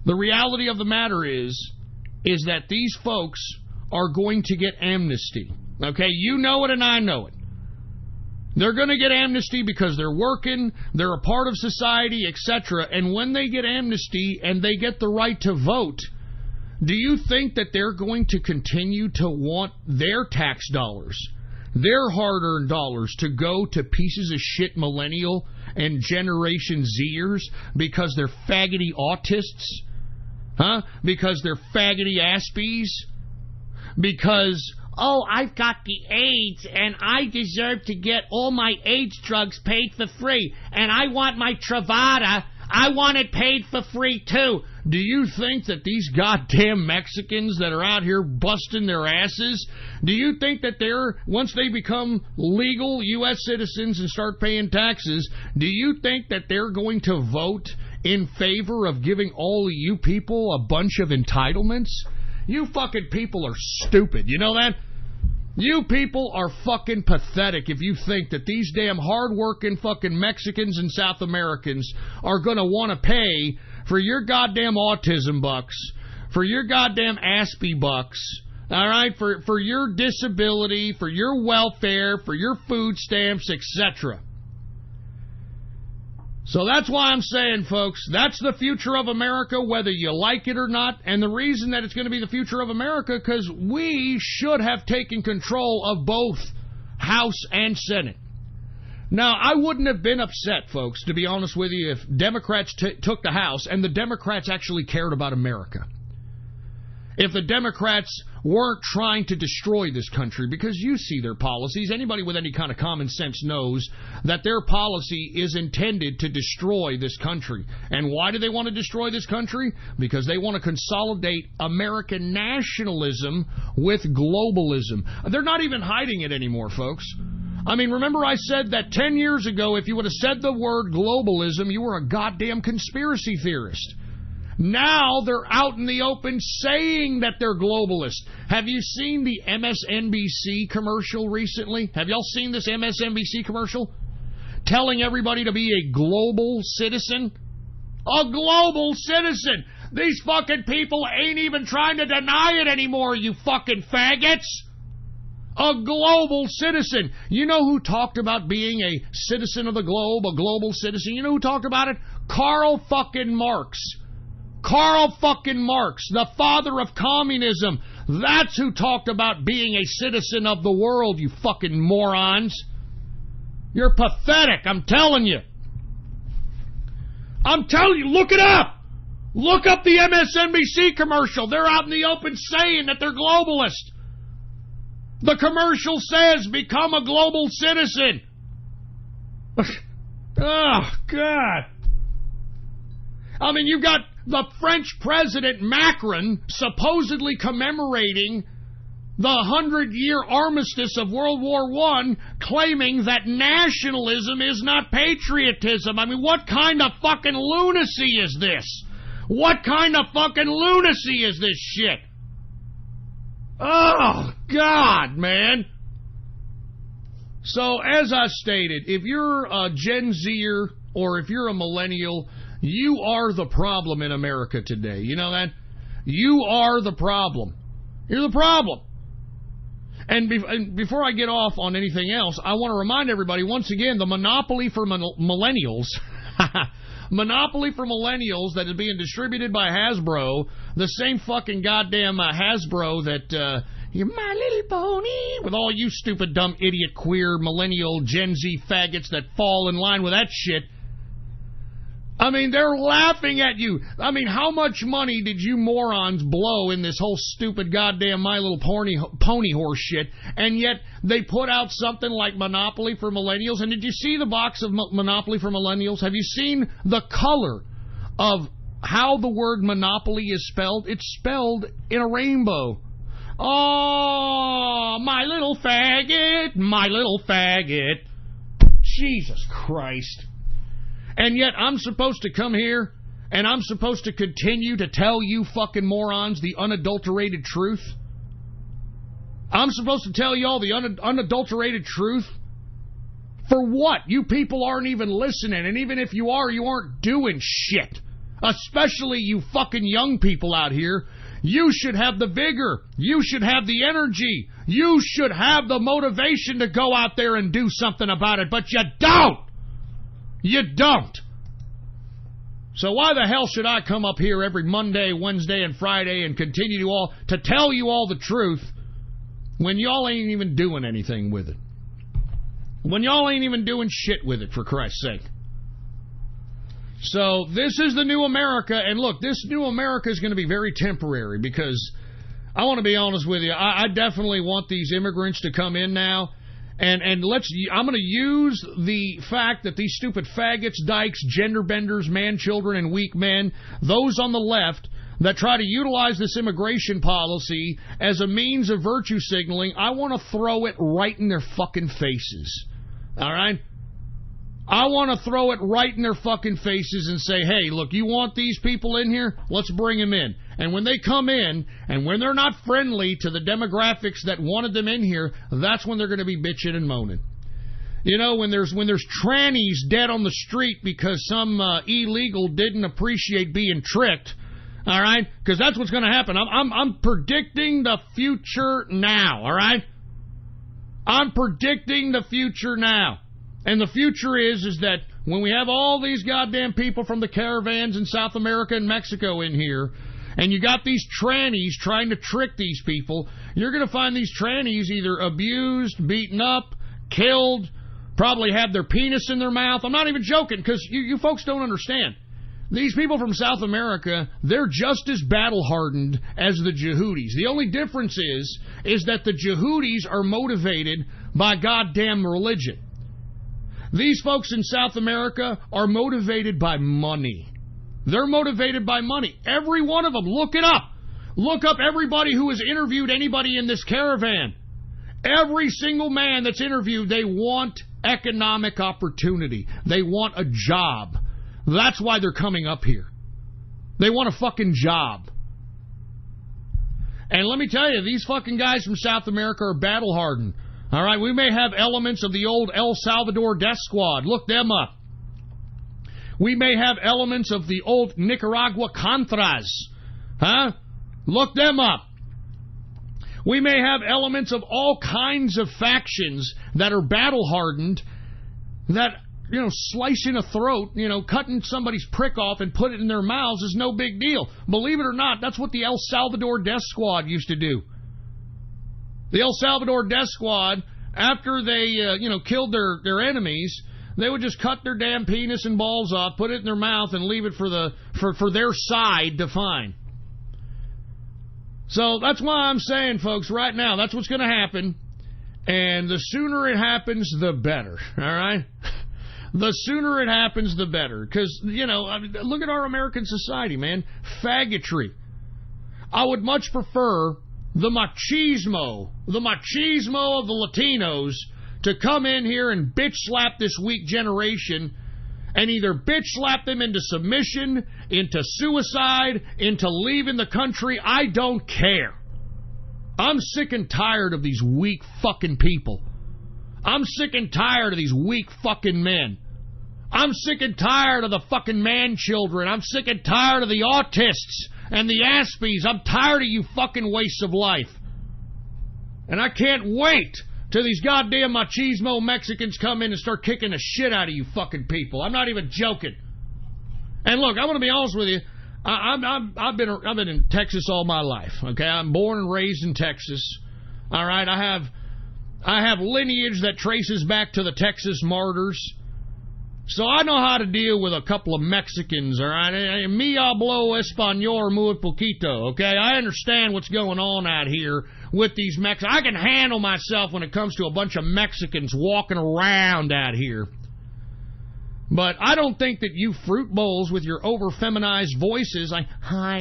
The reality of the matter is that these folks are going to get amnesty. Okay? You know it and I know it. They're going to get amnesty because they're working, they're a part of society, etc. And when they get amnesty and they get the right to vote, do you think that they're going to continue to want their tax dollars, their hard-earned dollars, to go to pieces of shit millennial and Generation Zers because they're faggoty autists? Huh? Because they're faggoty Aspies? Because, oh, I've got the AIDS and I deserve to get all my AIDS drugs paid for free, and I want my Truvada, I want it paid for free too. Do you think that these goddamn Mexicans that are out here busting their asses, do you think that once they become legal U.S. citizens and start paying taxes, do you think that they're going to vote in favor of giving all of you people a bunch of entitlements? You fucking people are stupid. You know that? You people are fucking pathetic if you think that these damn hard-working fucking Mexicans and South Americans are going to want to pay for your goddamn autism bucks, for your goddamn Aspie bucks, all right, for your disability, for your welfare, for your food stamps, etc. So that's why I'm saying, folks, that's the future of America, whether you like it or not. And the reason that it's going to be the future of America, because we should have taken control of both House and Senate. Now, I wouldn't have been upset, folks, to be honest with you, if Democrats took the House and the Democrats actually cared about America. If the Democrats weren't trying to destroy this country, because you see their policies. Anybody with any kind of common sense knows that their policy is intended to destroy this country. And why do they want to destroy this country? Because they want to consolidate American nationalism with globalism. They're not even hiding it anymore, folks. I mean, remember I said that 10 years ago, if you would have said the word globalism, you were a goddamn conspiracy theorist. Now they're out in the open saying that they're globalist. Have you seen the MSNBC commercial recently? Have y'all seen this MSNBC commercial? Telling everybody to be a global citizen? A global citizen! These fucking people ain't even trying to deny it anymore, you fucking faggots! A global citizen. You know who talked about being a citizen of the globe, a global citizen? You know who talked about it? Karl fucking Marx. Karl fucking Marx, the father of communism. That's who talked about being a citizen of the world, you fucking morons. You're pathetic, I'm telling you. I'm telling you, look it up. Look up the MSNBC commercial. They're out in the open saying that they're globalist. The commercial says, become a global citizen. Oh, God. I mean, you've got the French President Macron supposedly commemorating the 100-year armistice of World War I, claiming that nationalism is not patriotism. I mean, what kind of fucking lunacy is this? What kind of fucking lunacy is this shit? Oh, God, man. So, as I stated, if you're a Gen Zer or if you're a millennial, you are the problem in America today. You know that? You are the problem. You're the problem. And before I get off on anything else, I want to remind everybody, once again, the monopoly for millennials, monopoly for millennials that is being distributed by Hasbro, the same fucking goddamn Hasbro that, you're My Little Pony, with all you stupid, dumb, idiot, queer, millennial, Gen Z faggots that fall in line with that shit. I mean, they're laughing at you. I mean, how much money did you morons blow in this whole stupid goddamn My Little Pony horse shit? And yet they put out something like Monopoly for Millennials. And did you see the box of Monopoly for Millennials? Have you seen the color of how the word Monopoly is spelled? It's spelled in a rainbow. Oh, my little faggot, my little faggot. Jesus Christ. And yet I'm supposed to come here and I'm supposed to continue to tell you fucking morons the unadulterated truth? I'm supposed to tell you all the unadulterated truth? For what? You people aren't even listening, and even if you are, you aren't doing shit. Especially you fucking young people out here. You should have the vigor. You should have the energy. You should have the motivation to go out there and do something about it, but you don't. You don't. So why the hell should I come up here every Monday, Wednesday, and Friday and continue to tell you all the truth when y'all ain't even doing anything with it? When y'all ain't even doing shit with it, for Christ's sake. So this is the new America, and look, this new America is going to be very temporary because I want to be honest with you. I definitely want these immigrants to come in now. And I'm going to use the fact that these stupid faggots, dykes, gender benders, man-children, and weak men, those on the left that try to utilize this immigration policy as a means of virtue signaling, I want to throw it right in their fucking faces. All right? I want to throw it right in their fucking faces and say, hey, look, you want these people in here? Let's bring them in. And when they come in, and when they're not friendly to the demographics that wanted them in here, that's when they're going to be bitching and moaning. You know, when there's trannies dead on the street because some illegal didn't appreciate being tricked, all right? Because that's what's going to happen. I'm predicting the future now, all right? I'm predicting the future now. And the future is that when we have all these goddamn people from the caravans in South America and Mexico in here, and you got these trannies trying to trick these people, you're going to find these trannies either abused, beaten up, killed, probably have their penis in their mouth. I'm not even joking, because you folks don't understand. These people from South America, they're just as battle-hardened as the Yehudis. The only difference is that the Yehudis are motivated by goddamn religion. These folks in South America are motivated by money. They're motivated by money. Every one of them. Look it up. Look up everybody who has interviewed anybody in this caravan. Every single man that's interviewed, they want economic opportunity. They want a job. That's why they're coming up here. They want a fucking job. And let me tell you, these fucking guys from South America are battle-hardened. All right, we may have elements of the old El Salvador Death Squad. Look them up. We may have elements of the old Nicaragua Contras. Huh? Look them up. We may have elements of all kinds of factions that are battle-hardened that, you know, slicing a throat, you know, cutting somebody's prick off and put it in their mouths is no big deal. Believe it or not, that's what the El Salvador Death Squad used to do. The El Salvador Death Squad, after they, killed their enemies, they would just cut their damn penis and balls off, put it in their mouth, and leave it for their side to find. So that's why I'm saying, folks, right now, that's what's going to happen. And the sooner it happens, the better. All right? The sooner it happens, the better. Because, look at our American society, man. Faggotry. I would much prefer the machismo of the Latinos to come in here and bitch slap this weak generation and either bitch slap them into submission, into suicide, into leaving the country. I don't care. I'm sick and tired of these weak fucking people. I'm sick and tired of these weak fucking men. I'm sick and tired of the fucking man children. I'm sick and tired of the autists and the Aspies. I'm tired of you fucking wastes of life. And I can't wait till these goddamn machismo Mexicans come in and start kicking the shit out of you fucking people. I'm not even joking. And look, I'm going to be honest with you. I've been in Texas all my life. Okay, I'm born and raised in Texas. All right, I have lineage that traces back to the Texas martyrs. So I know how to deal with a couple of Mexicans, all right? Mi hablo español muy poquito, okay? I understand what's going on out here with these Mexicans. I can handle myself when it comes to a bunch of Mexicans walking around out here. But I don't think that you fruit bowls with your over-feminized voices like, hi,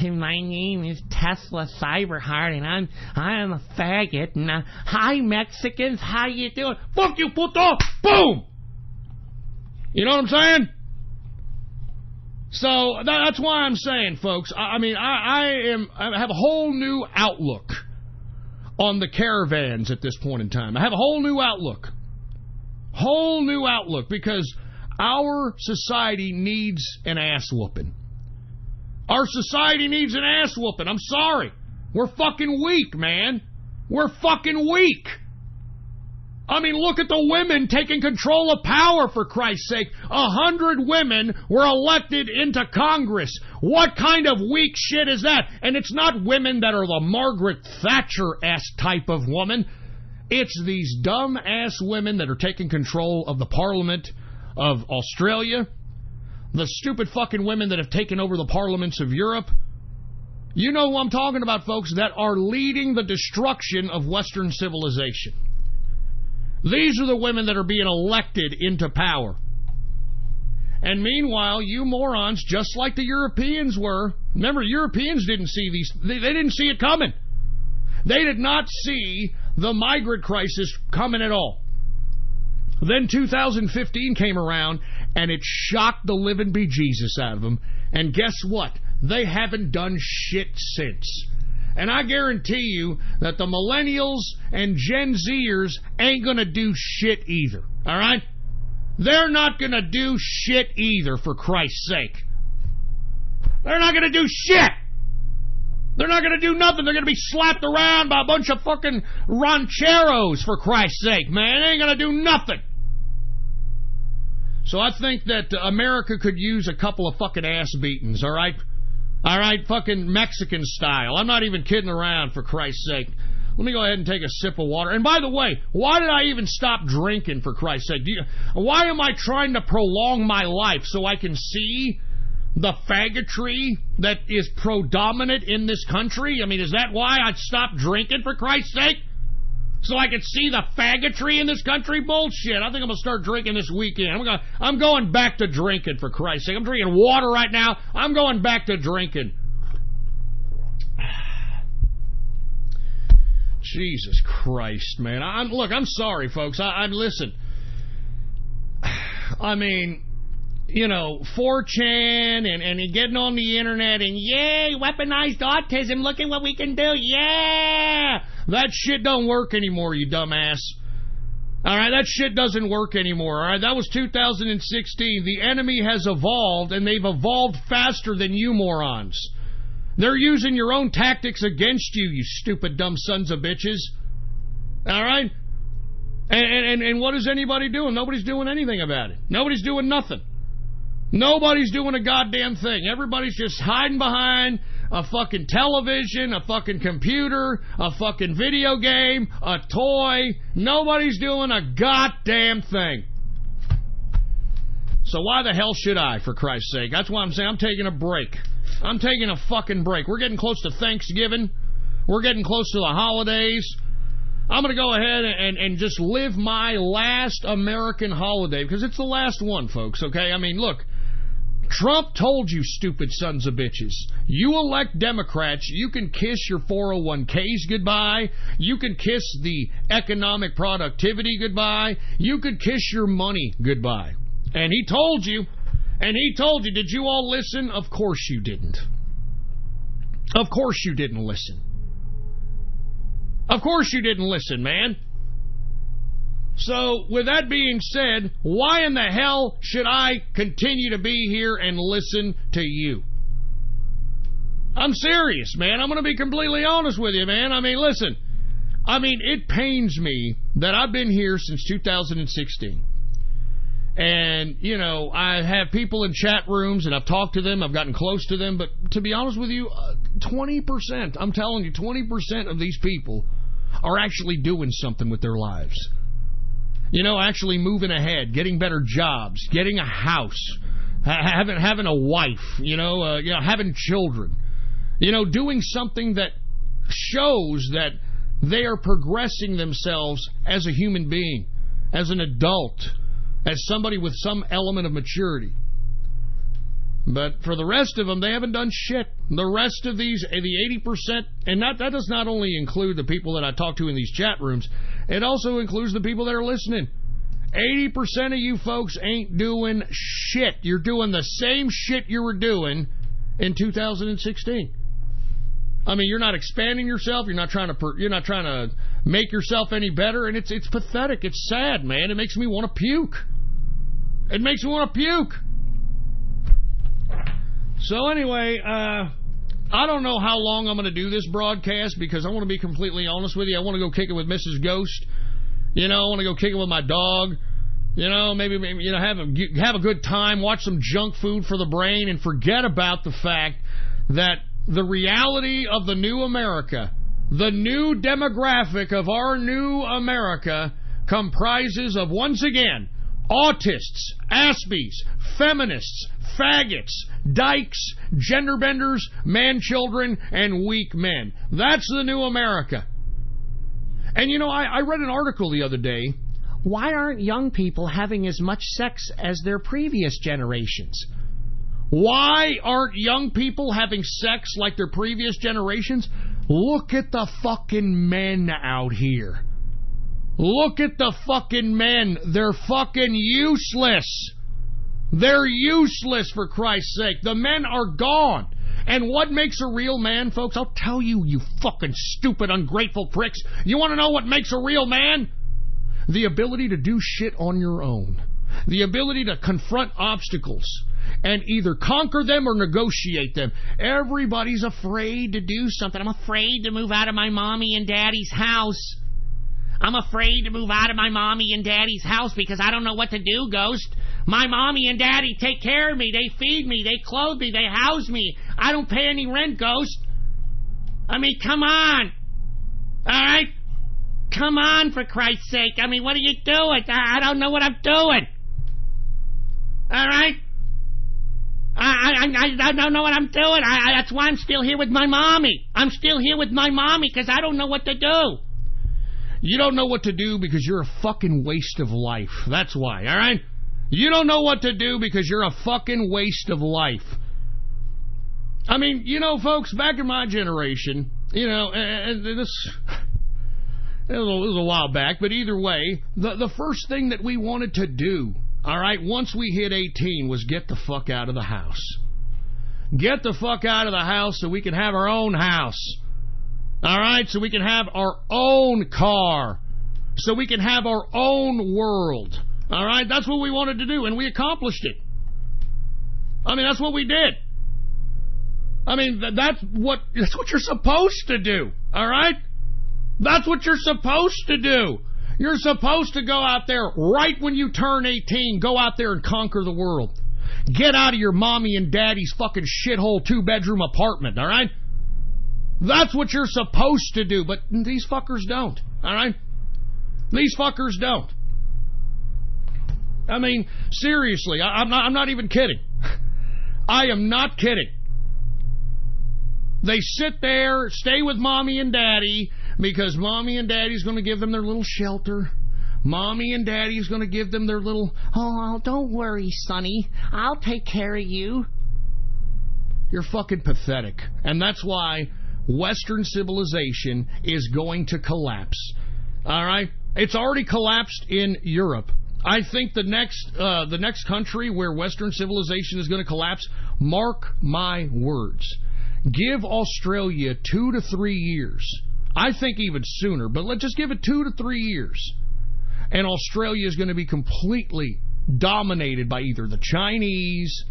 my name is Tesla Cyberheart, and I'm a faggot, and hi, Mexicans, how you doing? Fuck you, puto! Boom! You know what I'm saying? So that's why I'm saying, folks, I have a whole new outlook on the caravans at this point in time. I have a whole new outlook. Because our society needs an ass whooping. Our society needs an ass whooping. I'm sorry. We're fucking weak, man. We're fucking weak. I mean, look at the women taking control of power, for Christ's sake. 100 women were elected into Congress. What kind of weak shit is that? And it's not women that are the Margaret Thatcher-ass type of woman. It's these dumb-ass women that are taking control of the Parliament of Australia. The stupid fucking women that have taken over the parliaments of Europe. You know who I'm talking about, folks, that are leading the destruction of Western civilization. These are the women that are being elected into power. And meanwhile, you morons, just like the Europeans were, remember, Europeans didn't see these, they didn't see it coming. They did not see the migrant crisis coming at all. Then 2015 came around, and it shocked the living bejesus out of them. And guess what? They haven't done shit since. And I guarantee you that the millennials and Gen Zers ain't going to do shit either. All right? They're not going to do shit either, for Christ's sake. They're not going to do shit. They're not going to do nothing. They're going to be slapped around by a bunch of fucking rancheros, for Christ's sake, man. They ain't going to do nothing. So I think that America could use a couple of fucking ass beatings, all right? All right, fucking Mexican style. I'm not even kidding around, for Christ's sake. Let me go ahead and take a sip of water. And by the way, why did I even stop drinking, for Christ's sake? Why am I trying to prolong my life so I can see the faggotry that is predominant in this country? I mean, is that why I stopped drinking, for Christ's sake? So I could see the faggotry in this country? Bullshit. I think I'm going to start drinking this weekend. I'm going back to drinking, for Christ's sake. I'm drinking water right now. I'm going back to drinking. Jesus Christ, man. I'm sorry, folks. Listen. I mean, you know, 4chan and getting on the internet and, yay, weaponized autism. Look at what we can do. Yeah. That shit don't work anymore, you dumbass. All right, that shit doesn't work anymore. All right, that was 2016. The enemy has evolved, and they've evolved faster than you morons. They're using your own tactics against you, you stupid dumb sons of bitches. All right? And what is anybody doing? Nobody's doing anything about it. Nobody's doing nothing. Nobody's doing a goddamn thing. Everybody's just hiding behind a fucking television, a fucking computer, a fucking video game, a toy. Nobody's doing a goddamn thing. So why the hell should I, for Christ's sake? That's why I'm saying I'm taking a break. I'm taking a fucking break. We're getting close to Thanksgiving. We're getting close to the holidays. I'm going to go ahead and just live my last American holiday, because it's the last one, folks, okay? I mean, look, Trump told you, stupid sons of bitches. You elect Democrats, you can kiss your 401ks goodbye. You can kiss the economic productivity goodbye. You could kiss your money goodbye. And he told you. Did you all listen? Of course you didn't. Of course you didn't listen. Of course you didn't listen, man. So, with that being said, why in the hell should I continue to be here and listen to you? I'm serious, man. I'm going to be completely honest with you, man. I mean, listen. I mean, it pains me that I've been here since 2016. And, you know, I have people in chat rooms, and I've talked to them. I've gotten close to them. But to be honest with you, 20%, I'm telling you, 20% of these people are actually doing something with their lives. You know, actually moving ahead, getting better jobs, getting a house, having a wife, having children. You know, doing something that shows that they are progressing themselves as a human being, as an adult, as somebody with some element of maturity. But for the rest of them, they haven't done shit. The rest of these, the 80%, and that does not only include the people that I talk to in these chat rooms, it also includes the people that are listening. 80% of you folks ain't doing shit. You're doing the same shit you were doing in 2016. I mean, you're not expanding yourself. You're not trying to make yourself any better, and it's pathetic. It's sad, man. It makes me want to puke. It makes me want to puke. So anyway, I don't know how long I'm going to do this broadcast, because I want to be completely honest with you. I want to go kick it with Mrs. Ghost. You know, I want to go kick it with my dog. You know, maybe have a good time, watch some junk food for the brain, and forget about the fact that the reality of the new America, the new demographic of our new America, comprises of, once again, autists, Aspies, feminists, faggots, dykes, gender benders, man-children, and weak men. That's the new America. And you know, I read an article the other day. Why aren't young people having as much sex as their previous generations? Why aren't young people having sex like their previous generations? Look at the fucking men out here. Look at the fucking men. They're fucking useless. They're useless, for Christ's sake. The men are gone. And what makes a real man, folks? I'll tell you, you fucking stupid, ungrateful pricks. You want to know what makes a real man? The ability to do shit on your own. The ability to confront obstacles and either conquer them or negotiate them. Everybody's afraid to do something. I'm afraid to move out of my mommy and daddy's house. I'm afraid to move out of my mommy and daddy's house because I don't know what to do, Ghost. My mommy and daddy take care of me. They feed me. They clothe me. They house me. I don't pay any rent, Ghost. I mean, come on. All right? Come on, for Christ's sake. I mean, what are you doing? I don't know what I'm doing. All right? I don't know what I'm doing. That's why I'm still here with my mommy. I'm still here with my mommy because I don't know what to do. You don't know what to do because you're a fucking waste of life. That's why, all right? You don't know what to do because you're a fucking waste of life. I mean, you know, folks, back in my generation, you know, and this... It was a while back, but either way, the first thing that we wanted to do, all right, once we hit 18, was get the fuck out of the house. Get the fuck out of the house so we can have our own house. All right, so we can have our own car. So we can have our own world. All right, that's what we wanted to do, and we accomplished it. I mean, that's what we did. I mean, that's what you're supposed to do, all right? That's what you're supposed to do. You're supposed to go out there right when you turn 18, go out there and conquer the world. Get out of your mommy and daddy's fucking shithole 2-bedroom apartment, all right? That's what you're supposed to do, but these fuckers don't, all right? These fuckers don't. I mean, seriously, I'm not even kidding. I am not kidding. They sit there, stay with mommy and daddy, because mommy and daddy's going to give them their little shelter. Mommy and Daddy's going to give them their little, oh, don't worry, Sonny, I'll take care of you. You're fucking pathetic. And that's why Western civilization is going to collapse. All right? It's already collapsed in Europe. I think the next country where Western civilization is going to collapse, mark my words, give Australia 2 to 3 years. I think even sooner, but let's just give it 2 to 3 years. And Australia is going to be completely dominated by either the Chinese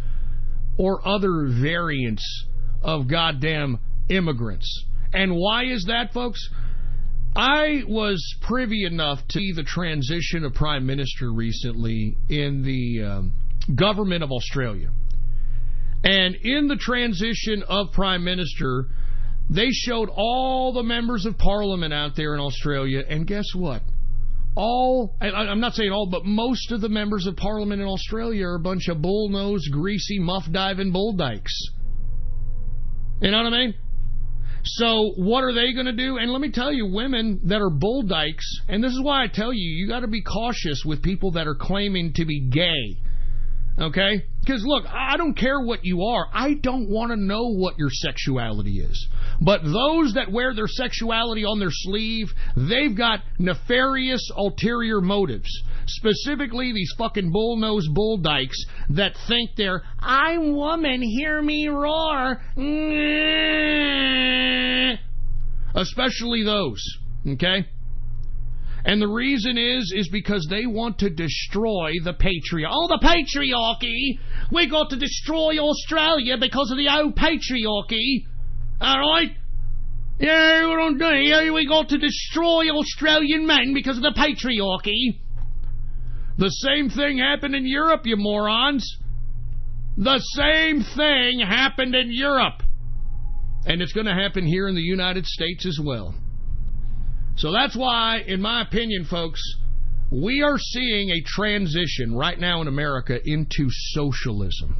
or other variants of goddamn immigrants. And why is that, folks? I was privy enough to see the transition of Prime Minister recently in the government of Australia. And in the transition of Prime Minister, they showed all the members of Parliament out there in Australia, and guess what? I'm not saying all, but most of the members of Parliament in Australia are a bunch of bull-nosed, greasy, muff-diving bull dykes. You know what I mean? So what are they going to do? And let me tell you, women that are bull dykes, and this is why I tell you, you got to be cautious with people that are claiming to be gay. Okay? Because, look, I don't care what you are. I don't want to know what your sexuality is. But those that wear their sexuality on their sleeve, they've got nefarious ulterior motives. Specifically, these fucking bull-nosed bull dykes that think they're, I'm woman, hear me roar. Especially those. Okay? And the reason is because they want to destroy the patriarchy. Oh, the patriarchy! We got to destroy Australia because of the old patriarchy. Alright? Yeah, what I'm doing here, we got to destroy Australian men because of the patriarchy. The same thing happened in Europe, you morons. The same thing happened in Europe. And it's going to happen here in the United States as well. So that's why, in my opinion, folks, we are seeing a transition right now in America into socialism.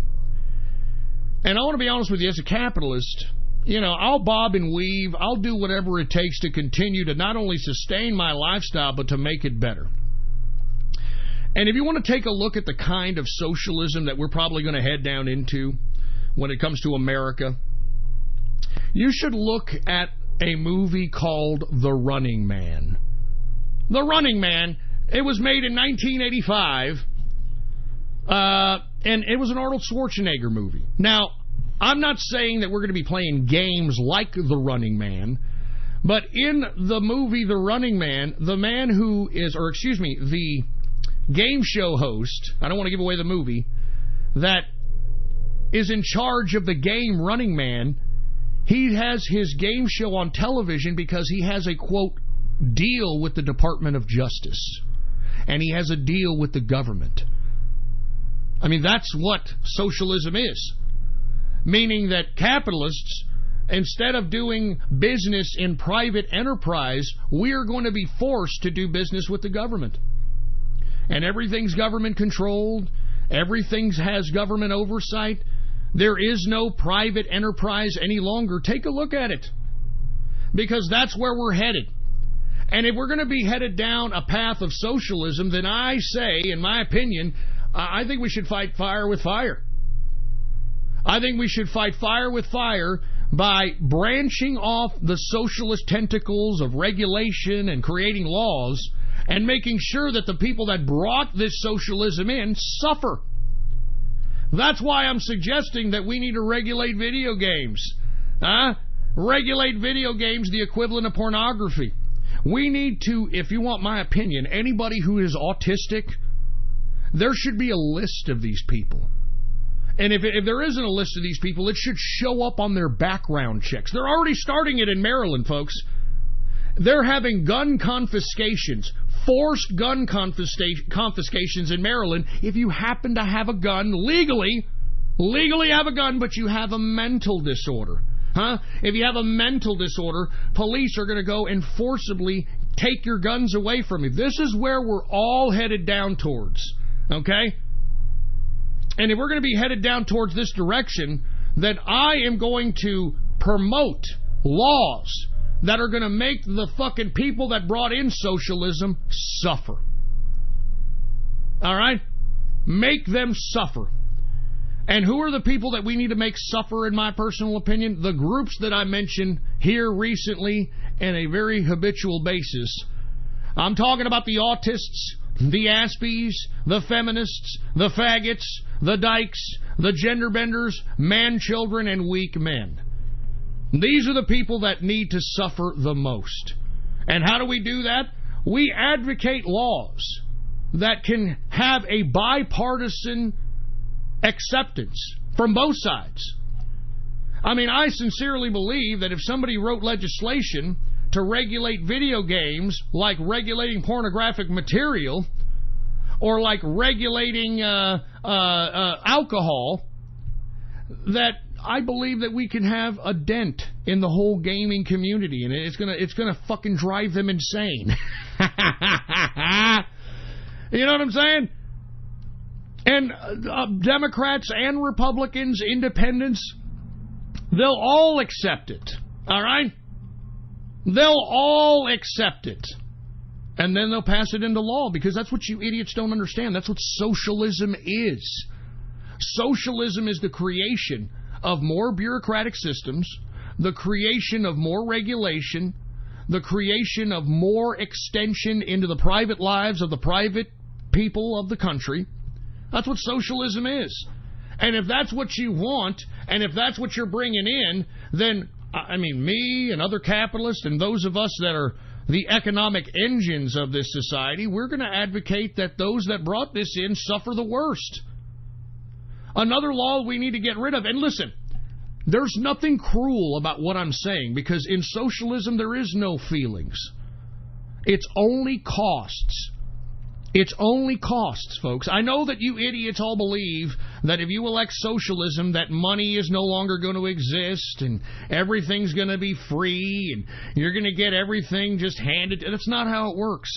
And I want to be honest with you, as a capitalist, you know, I'll bob and weave, I'll do whatever it takes to continue to not only sustain my lifestyle, but to make it better. And if you want to take a look at the kind of socialism that we're probably going to head down into when it comes to America, you should look at a movie called The Running Man. The Running Man, it was made in 1985, and it was an Arnold Schwarzenegger movie. Now, I'm not saying that we're going to be playing games like The Running Man, but in the movie The Running Man, the man who is, or excuse me, the game show host, I don't want to give away the movie, that is in charge of the game Running Man, he has his game show on television because he has a, quote, deal with the Department of Justice. And he has a deal with the government. I mean, that's what socialism is. Meaning that capitalists, instead of doing business in private enterprise, we are going to be forced to do business with the government. And everything's government controlled. Everything has government oversight. There is no private enterprise any longer. Take a look at it. Because that's where we're headed. And if we're going to be headed down a path of socialism, then I say, in my opinion, I think we should fight fire with fire. I think we should fight fire with fire by branching off the socialist tentacles of regulation and creating laws and making sure that the people that brought this socialism in suffer. That's why I'm suggesting that we need to regulate video games. Regulate video games the equivalent of pornography. We need to, if you want my opinion, anybody who is autistic, there should be a list of these people. And if there isn't a list of these people, it should show up on their background checks. They're already starting it in Maryland, folks. They're having gun confiscations, forced gun confiscations in Maryland if you happen to have a gun legally have a gun, but you have a mental disorder. If you have a mental disorder, police are going to go and forcibly take your guns away from you. This is where we're all headed down towards, okay? And if we're going to be headed down towards this direction, then I am going to promote laws that are going to make the fucking people that brought in socialism suffer. All right? Make them suffer. And who are the people that we need to make suffer, in my personal opinion? The groups that I mentioned here recently on a very habitual basis. I'm talking about the autists, the Aspies, the feminists, the faggots, the dykes, the gender benders, man-children, and weak men. These are the people that need to suffer the most. And how do we do that? We advocate laws that can have a bipartisan acceptance from both sides. I mean, I sincerely believe that if somebody wrote legislation to regulate video games like regulating pornographic material or like regulating alcohol, that I believe that we can have a dent in the whole gaming community, and it's gonna fucking drive them insane. You know what I'm saying? And Democrats and Republicans, independents, they'll all accept it. All right? They'll all accept it. And then they'll pass it into law, because that's what you idiots don't understand. That's what socialism is. Socialism is the creation of more bureaucratic systems, the creation of more regulation, the creation of more extension into the private lives of the private people of the country. That's what socialism is. And if that's what you want, and if that's what you're bringing in, then, I mean, me and other capitalists and those of us that are the economic engines of this society, we're going to advocate that those that brought this in suffer the worst. Another law we need to get rid of, and listen, there's nothing cruel about what I'm saying, because in socialism there is no feelings. It's only costs. It's only costs, folks. I know that you idiots all believe that if you elect socialism, that money is no longer going to exist and everything's going to be free and you're going to get everything just handed. That's not how it works.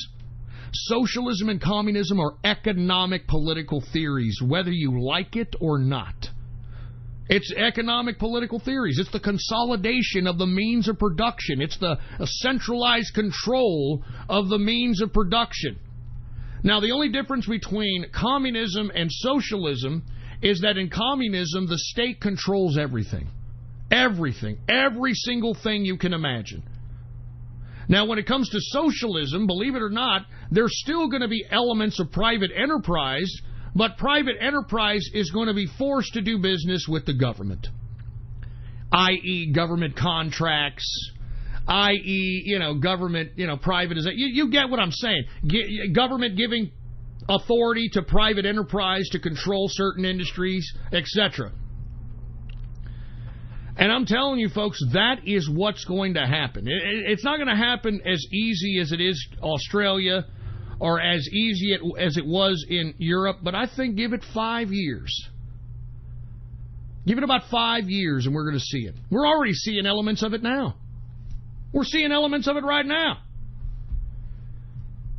Socialism and communism are economic political theories, whether you like it or not. It's economic political theories. It's the consolidation of the means of production. It's the centralized control of the means of production. Now, the only difference between communism and socialism is that in communism, the state controls everything. Everything. Every single thing you can imagine. Now, when it comes to socialism, believe it or not, there's still going to be elements of private enterprise, but private enterprise is going to be forced to do business with the government, i.e. government contracts, i.e., government, privatization. You get what I'm saying. Government giving authority to private enterprise to control certain industries, etc. And I'm telling you, folks, that is what's going to happen. It's not going to happen as easy as it is Australia or as easy as it was in Europe, but I think give it 5 years. Give it about 5 years and we're going to see it. We're already seeing elements of it now. We're seeing elements of it right now.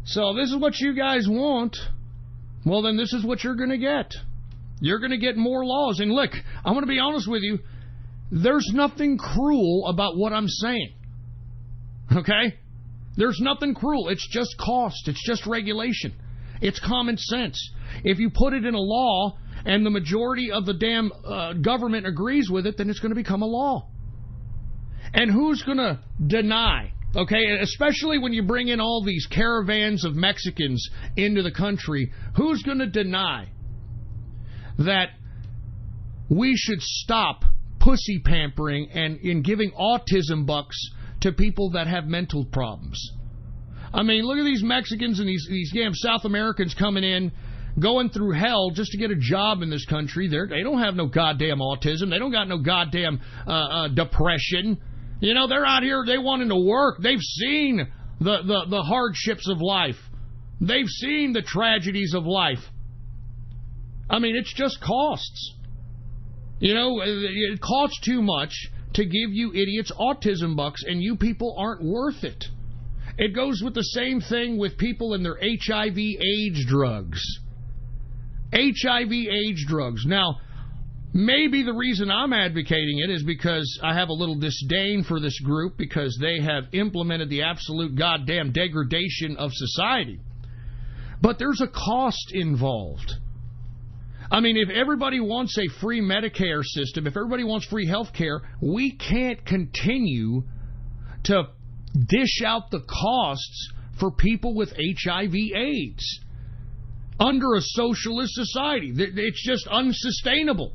So this is what you guys want. Well, then this is what you're going to get. You're going to get more laws. And look, I'm going to be honest with you. There's nothing cruel about what I'm saying. Okay? There's nothing cruel. It's just cost. It's just regulation. It's common sense. If you put it in a law and the majority of the damn government agrees with it, then it's going to become a law. And who's going to deny? Okay, especially when you bring in all these caravans of Mexicans into the country, who's going to deny that we should stop pussy pampering and in giving autism bucks to people that have mental problems? I mean, look at these Mexicans and these damn South Americans coming in, going through hell just to get a job in this country. They don't have no goddamn autism. They don't got no goddamn depression. They're out here, they wanting to work. They've seen the hardships of life. They've seen the tragedies of life. I mean, it's just costs. It costs too much to give you idiots autism bucks, and you people aren't worth it. It goes with the same thing with people and their HIV/AIDS drugs. HIV/AIDS drugs. Now, maybe the reason I'm advocating it is because I have a little disdain for this group because they have implemented the absolute goddamn degradation of society. But there's a cost involved. I mean, if everybody wants a free Medicare system, if everybody wants free health care, we can't continue to dish out the costs for people with HIV/AIDS under a socialist society. It's just unsustainable.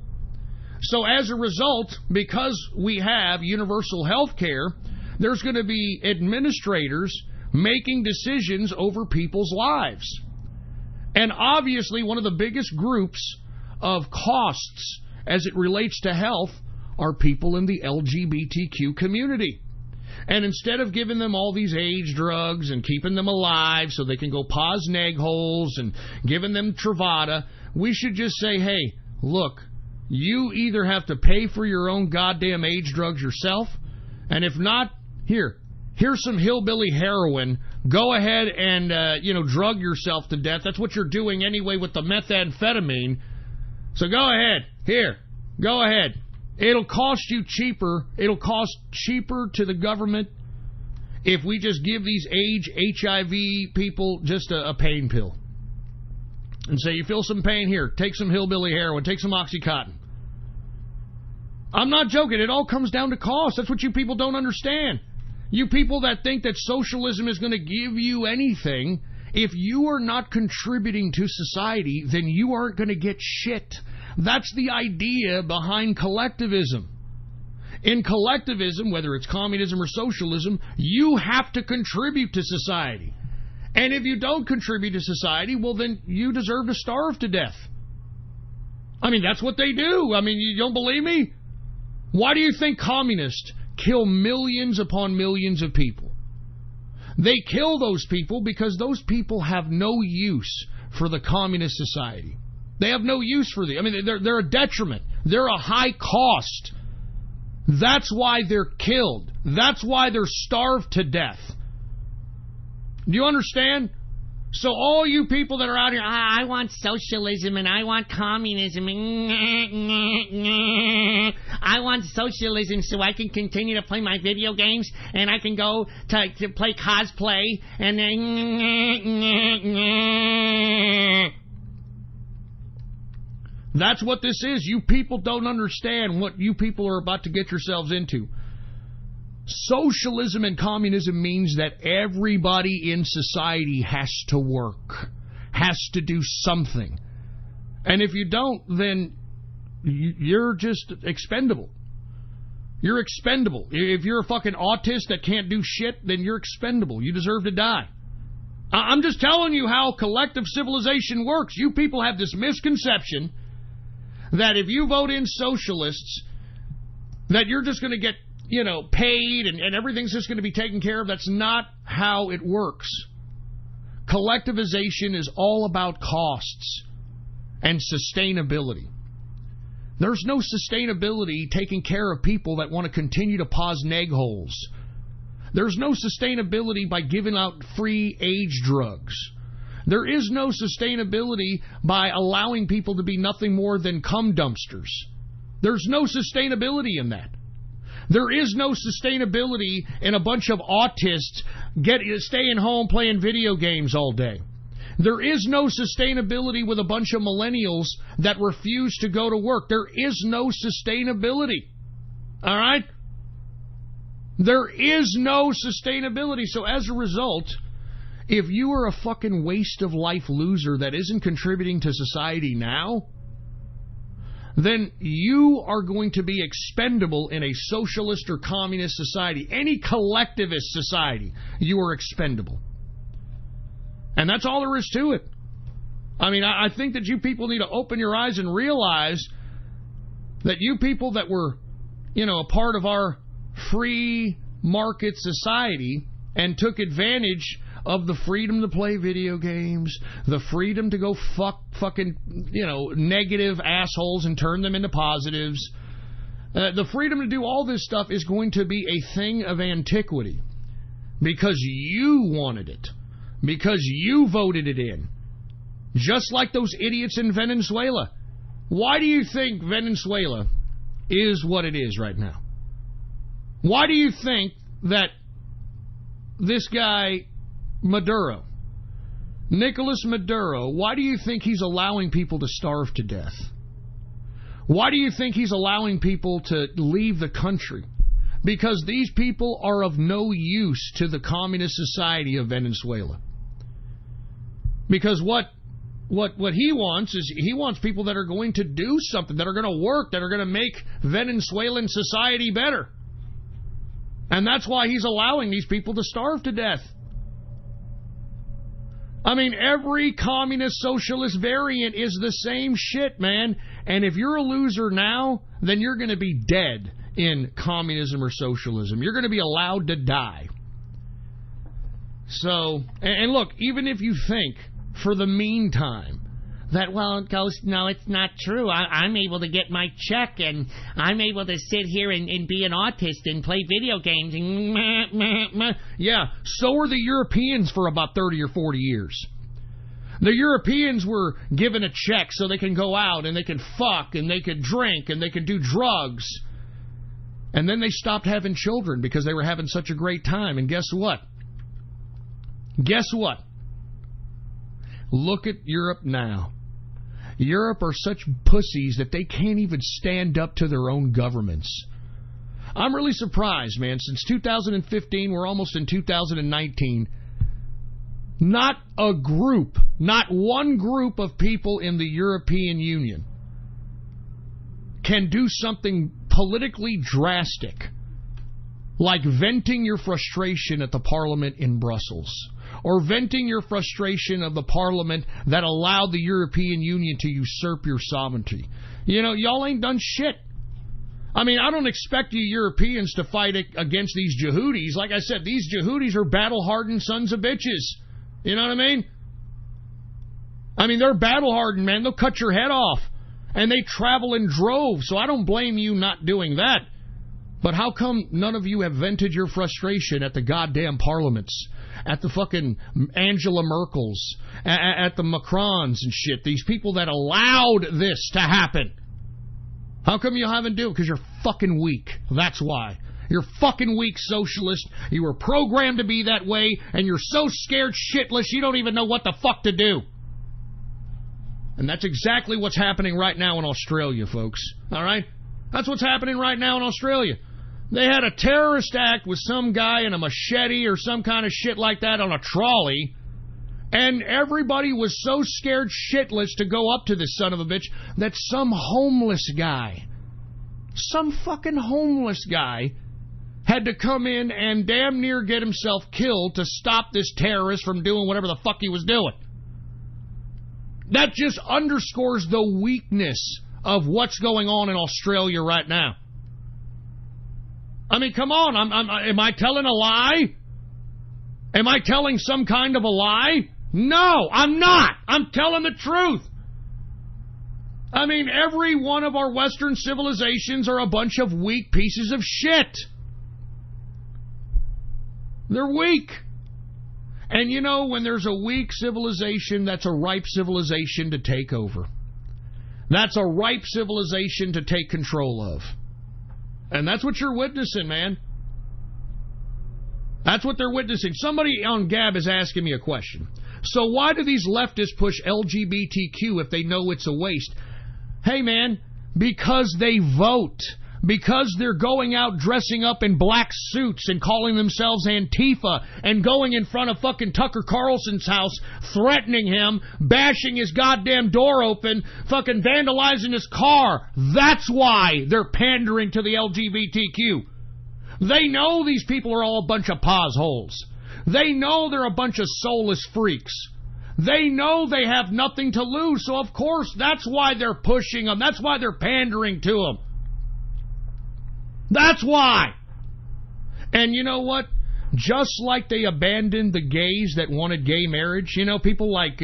So as a result, because we have universal health care, there's going to be administrators making decisions over people's lives. And obviously, one of the biggest groups of costs as it relates to health are people in the LGBTQ community. And instead of giving them all these age drugs and keeping them alive so they can go pause neg holes and giving them Truvada, we should just say, hey, look, you either have to pay for your own goddamn age drugs yourself, and if not, here's some hillbilly heroin. Go ahead and, drug yourself to death. That's what you're doing anyway with the methamphetamine. So go ahead. Go ahead. It'll cost you cheaper. It'll cost cheaper to the government if we just give these HIV people just a pain pill. And say, you feel some pain? Here, take some hillbilly heroin. Take some Oxycontin. I'm not joking. It all comes down to cost. That's what you people don't understand. You people that think that socialism is going to give you anything, if you are not contributing to society, then you aren't going to get shit. That's the idea behind collectivism. In collectivism, whether it's communism or socialism, you have to contribute to society. And if you don't contribute to society, well, then you deserve to starve to death. I mean, that's what they do. I mean, you don't believe me? Why do you think communists kill millions upon millions of people? They kill those people because those people have no use for the communist society. They have no use for the... I mean, they're a detriment. They're a high cost. That's why they're killed. That's why they're starved to death. Do you understand? So all you people that are out here, I want socialism and I want communism. I want socialism so I can continue to play my video games and I can go to play cosplay and then... That's what this is. You people don't understand what you people are about to get yourselves into. Socialism and communism means that everybody in society has to work, has to do something. And if you don't, then you're just expendable. You're expendable. If you're a fucking autist that can't do shit, then you're expendable. You deserve to die. I'm just telling you how collective civilization works. You people have this misconception that if you vote in socialists, that you're just going to get, paid and everything's just going to be taken care of. That's not how it works. Collectivization is all about costs and sustainability. There's no sustainability taking care of people that want to continue to pause neg holes. There's no sustainability by giving out free age drugs. There is no sustainability by allowing people to be nothing more than cum dumpsters. There's no sustainability in that. There is no sustainability in a bunch of autists staying home playing video games all day. There is no sustainability with a bunch of millennials that refuse to go to work. There is no sustainability. All right? There is no sustainability. So as a result, if you are a fucking waste of life loser that isn't contributing to society now, then you are going to be expendable in a socialist or communist society. Any collectivist society, you are expendable. And that's all there is to it. I mean, I think that you people need to open your eyes and realize that you people that were, a part of our free market society and took advantage of the freedom to play video games, the freedom to go fucking, negative assholes and turn them into positives. The freedom to do all this stuff is going to be a thing of antiquity because you wanted it, because you voted it in. Just like those idiots in Venezuela. Why do you think Venezuela is what it is right now? Why do you think that this guy Maduro Nicolas Maduro, why do you think he's allowing people to starve to death? Why do you think he's allowing people to leave the country? Because these people are of no use to the communist society of Venezuela. Because what he wants is he wants people that are going to do something, that are going to work, that are going to make Venezuelan society better. And that's why he's allowing these people to starve to death. I mean, every communist socialist variant is the same shit, man. And if you're a loser now, then you're going to be dead in communism or socialism. You're going to be allowed to die. So, and look, even if you think, for the meantime, that, well, it goes, no, it's not true. I'm able to get my check, and I'm able to sit here and be an autist and play video games. And yeah, so are the Europeans for about 30 or 40 years. The Europeans were given a check so they can go out and they can fuck and they could drink and they could do drugs. And then they stopped having children because they were having such a great time. And guess what? Guess what? Look at Europe now. Europe are such pussies that they can't even stand up to their own governments. I'm really surprised, man. Since 2015, we're almost in 2019. Not a group, not one group of people in the European Union can do something politically drastic, like venting your frustration at the parliament in Brussels, or venting your frustration of the parliament that allowed the European Union to usurp your sovereignty. You know, y'all ain't done shit. I mean, I don't expect you Europeans to fight against these Yehudis. Like I said, these Yehudis are battle-hardened sons of bitches. You know what I mean? I mean, they're battle-hardened, man. They'll cut your head off. And they travel in droves, so I don't blame you not doing that. But how come none of you have vented your frustration at the goddamn parliaments? At the fucking Angela Merkels, at the Macrons and shit. These people that allowed this to happen. How come you haven't do it? Because you're fucking weak. That's why. You're fucking weak socialist. You were programmed to be that way, and you're so scared shitless you don't even know what the fuck to do. And that's exactly what's happening right now in Australia, folks. All right? That's what's happening right now in Australia. They had a terrorist act with some guy in a machete or some kind of shit like that on a trolley, and everybody was so scared shitless to go up to this son of a bitch that some homeless guy, some fucking homeless guy, had to come in and damn near get himself killed to stop this terrorist from doing whatever the fuck he was doing. That just underscores the weakness of what's going on in Australia right now. I mean, come on, am I telling a lie? Am I telling some kind of a lie? No, I'm not. I'm telling the truth. I mean, every one of our Western civilizations are a bunch of weak pieces of shit. They're weak. And you know, when there's a weak civilization, that's a ripe civilization to take over. That's a ripe civilization to take control of. And that's what you're witnessing, man. That's what they're witnessing. Somebody on Gab is asking me a question. So why do these leftists push LGBTQ if they know it's a waste? Hey, man, because they vote. Because they're going out dressing up in black suits and calling themselves Antifa and going in front of fucking Tucker Carlson's house, threatening him, bashing his goddamn door open, fucking vandalizing his car. That's why they're pandering to the LGBTQ. They know these people are all a bunch of posholes. They know they're a bunch of soulless freaks. They know they have nothing to lose, so of course that's why they're pushing them. That's why they're pandering to them. That's why. And you know what? Just like they abandoned the gays that wanted gay marriage, you know, people like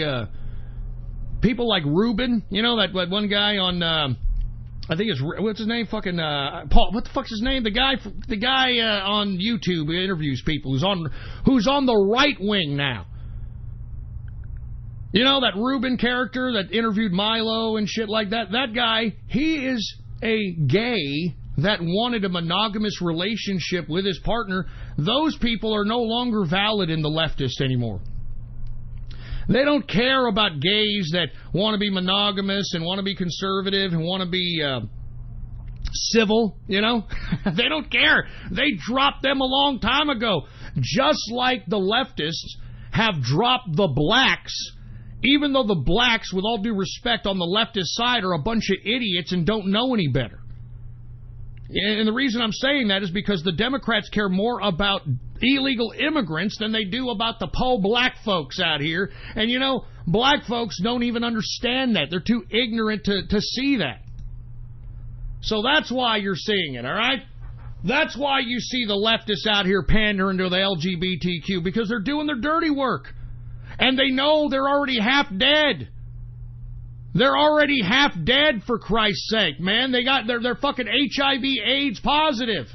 Ruben, you know, that one guy on, I think it's, what's his name? Fucking, Paul, what the fuck's his name? The guy on YouTube who interviews people who's on the right wing now. You know, that Ruben character that interviewed Milo and shit like that? That guy, he is a gay that wanted a monogamous relationship with his partner. Those people are no longer valid in the leftist anymore. They don't care about gays that want to be monogamous and want to be conservative and want to be civil, you know? They don't care. They dropped them a long time ago. Just like the leftists have dropped the blacks, even though the blacks, with all due respect, on the leftist side are a bunch of idiots and don't know any better. And the reason I'm saying that is because the Democrats care more about illegal immigrants than they do about the po' black folks out here. And, you know, black folks don't even understand that. They're too ignorant to see that. So that's why you're seeing it, all right? That's why you see the leftists out here pandering to the LGBTQ, because they're doing their dirty work. And they know they're already half dead. They're already half dead, for Christ's sake, man. They're fucking HIV/AIDS positive.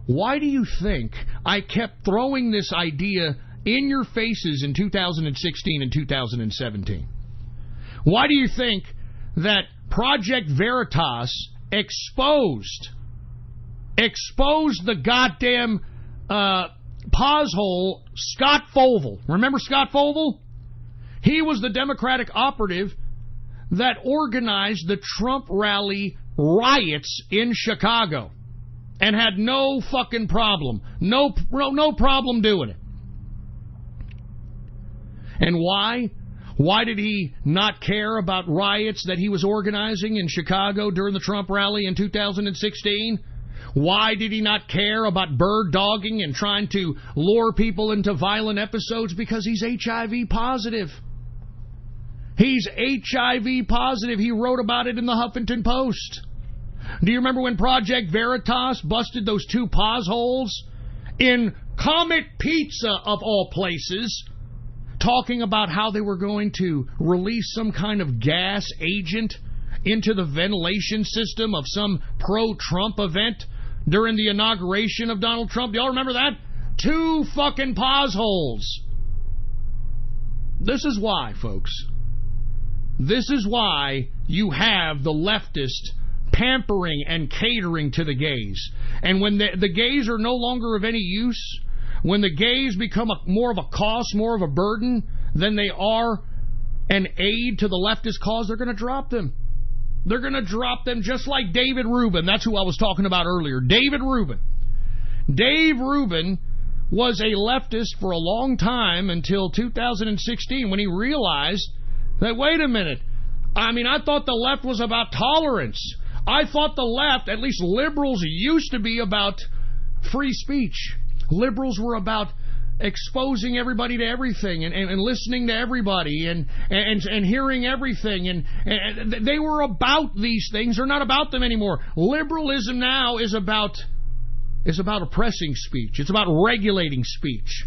Why do you think I kept throwing this idea in your faces in 2016 and 2017? Why do you think that Project Veritas exposed the goddamn poshole Scott Fovel? Remember Scott Fovel? He was the Democratic operative that organized the Trump rally riots in Chicago and had no fucking problem. No problem doing it. And why? Why did he not care about riots that he was organizing in Chicago during the Trump rally in 2016? Why did he not care about bird dogging and trying to lure people into violent episodes? Because he's HIV positive. He's HIV positive. He wrote about it in the Huffington Post. Do you remember when Project Veritas busted those two posholes in Comet Pizza, of all places, talking about how they were going to release some kind of gas agent into the ventilation system of some pro-Trump event during the inauguration of Donald Trump? Do y'all remember that? Two fucking posholes. This is why, folks. This is why you have the leftist pampering and catering to the gays. And when the gays are no longer of any use, when the gays become more of a cost, more of a burden than they are an aid to the leftist cause, they're going to drop them. They're going to drop them just like David Rubin. That's who I was talking about earlier. David Rubin. Dave Rubin was a leftist for a long time until 2016 when he realized that, wait a minute, I thought the left was about tolerance. I thought the left, at least liberals, used to be about free speech. Liberals were about exposing everybody to everything and listening to everybody and hearing everything. And they were about these things. They're not about them anymore. Liberalism now is about oppressing speech. It's about regulating speech.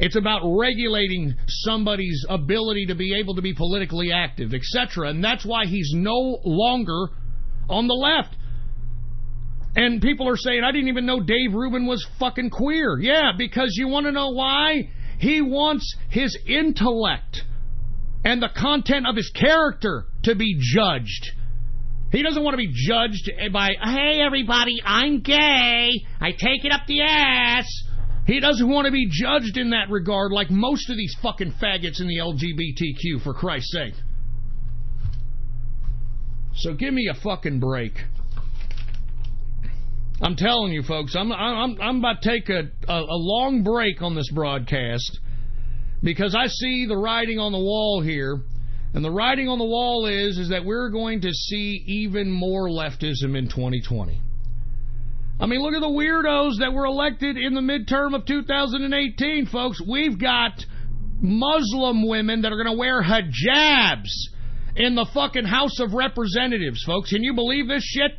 It's about regulating somebody's ability to be able to be politically active, etc. And that's why he's no longer on the left. And people are saying, I didn't even know Dave Rubin was fucking queer. Yeah, because you want to know why? He wants his intellect and the content of his character to be judged. He doesn't want to be judged by, hey, everybody, I'm gay. I take it up the ass. He doesn't want to be judged in that regard like most of these fucking faggots in the LGBTQ, for Christ's sake. So give me a fucking break. I'm telling you, folks, I'm about to take a long break on this broadcast because I see the writing on the wall here. And the writing on the wall is that we're going to see even more leftism in 2020. Look at the weirdos that were elected in the midterm of 2018, folks. We've got Muslim women that are going to wear hijabs in the fucking House of Representatives, folks. Can you believe this shit?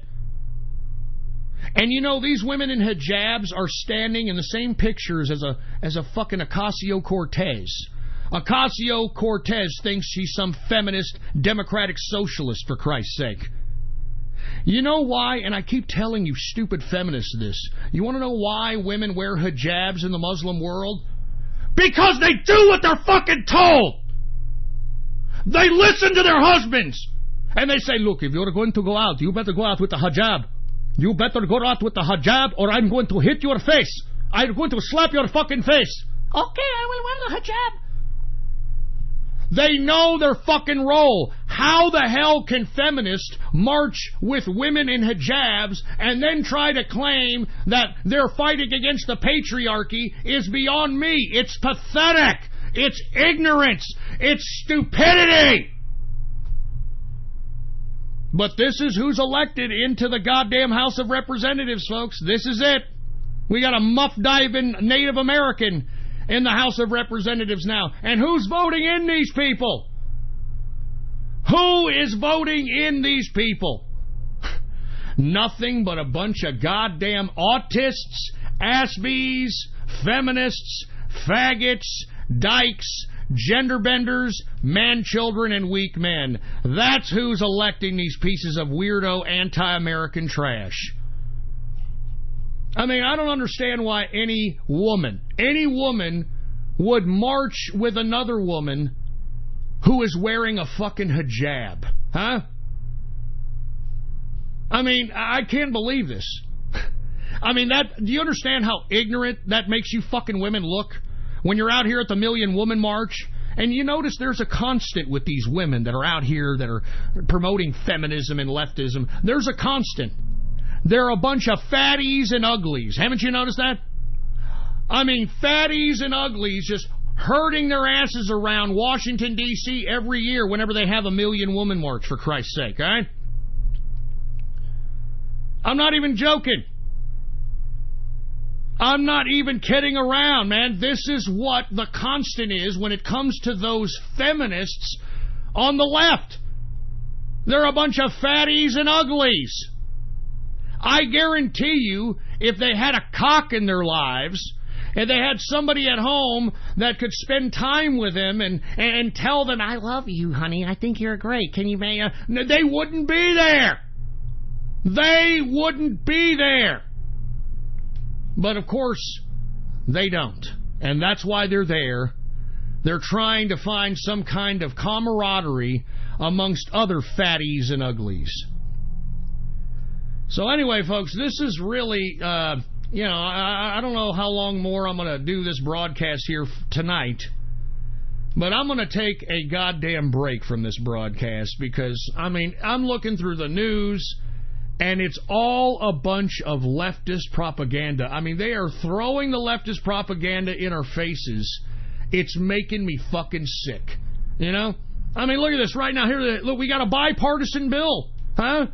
And you know, these women in hijabs are standing in the same pictures as a fucking Ocasio-Cortez. Ocasio-Cortez thinks she's some feminist, democratic socialist, for Christ's sake. You know why? And I keep telling you stupid feminists this. You want to know why women wear hijabs in the Muslim world? Because they do what they're fucking told! They listen to their husbands! And they say, look, if you're going to go out, you better go out with a hijab. You better go out with the hijab or I'm going to hit your face. I'm going to slap your fucking face. Okay, I will wear the hijab. They know their fucking role. How the hell can feminists march with women in hijabs and then try to claim that their fighting against the patriarchy is beyond me? It's pathetic. It's ignorance. It's stupidity. But this is who's elected into the goddamn House of Representatives, folks. This is it. We got a muff-diving Native American in the House of Representatives now. And who's voting in these people? Who is voting in these people? Nothing but a bunch of goddamn autists, ass-bees, feminists, faggots, dykes, gender benders, man-children, and weak men. That's who's electing these pieces of weirdo anti-American trash. I mean, I don't understand why any woman would march with another woman who is wearing a fucking hijab. Huh? I mean, I can't believe this. I mean, do you understand how ignorant that makes you fucking women look? When you're out here at the Million Woman March, and you notice there's a constant with these women that are out here that are promoting feminism and leftism. There's a constant. They're a bunch of fatties and uglies. Haven't you noticed that? I mean, fatties and uglies just herding their asses around Washington, D.C. every year whenever they have a Million Woman March, for Christ's sake, all right? I'm not even joking. I'm not even kidding around, man. This is what the constant is when it comes to those feminists on the left. They're a bunch of fatties and uglies. I guarantee you, if they had a cock in their lives, and they had somebody at home that could spend time with them and tell them, I love you, honey, I think you're great, can you make a... They wouldn't be there. They wouldn't be there. But of course, they don't. And that's why they're there. They're trying to find some kind of camaraderie amongst other fatties and uglies. So anyway, folks, this is really, I don't know how long more I'm going to do this broadcast here tonight. But I'm going to take a goddamn break from this broadcast because, I mean, I'm looking through the news and it's all a bunch of leftist propaganda. I mean, they are throwing the leftist propaganda in our faces. It's making me fucking sick. You know? I mean, look at this right now. Here, look, we got a bipartisan bill. Huh?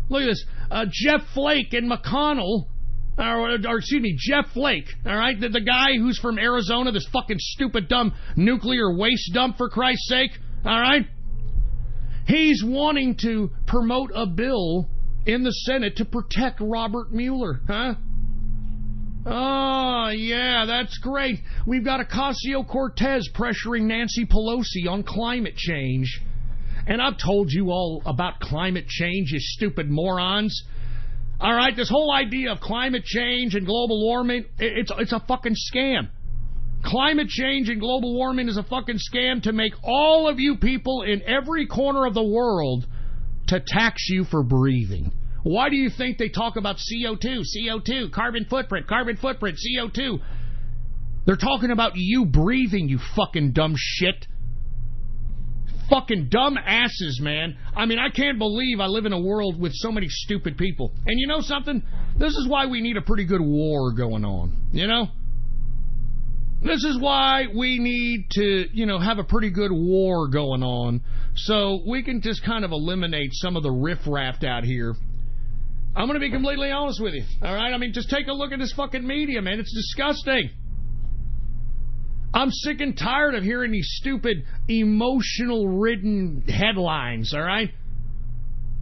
Look at this. Jeff Flake and McConnell, or excuse me, Jeff Flake, all right? The guy who's from Arizona, this fucking stupid, dumb nuclear waste dump, for Christ's sake, all right? He's wanting to promote a bill in the Senate to protect Robert Mueller, huh? Oh, yeah, that's great. We've got Ocasio-Cortez pressuring Nancy Pelosi on climate change. And I've told you all about climate change, you stupid morons. All right, this whole idea of climate change and global warming, it's a fucking scam. Climate change and global warming is a fucking scam to make all of you people in every corner of the world to tax you for breathing. Why do you think they talk about CO2, carbon footprint, CO2? They're talking about you breathing, you fucking dumb shit. Fucking dumb asses, man. I mean, I can't believe I live in a world with so many stupid people. And you know something? This is why we need a pretty good war going on, you know? This is why we need to, have a pretty good war going on so we can just kind of eliminate some of the riffraff out here. I'm going to be completely honest with you, all right? I mean, just take a look at this fucking media, man. It's disgusting. I'm sick and tired of hearing these stupid, emotional-ridden headlines, all right?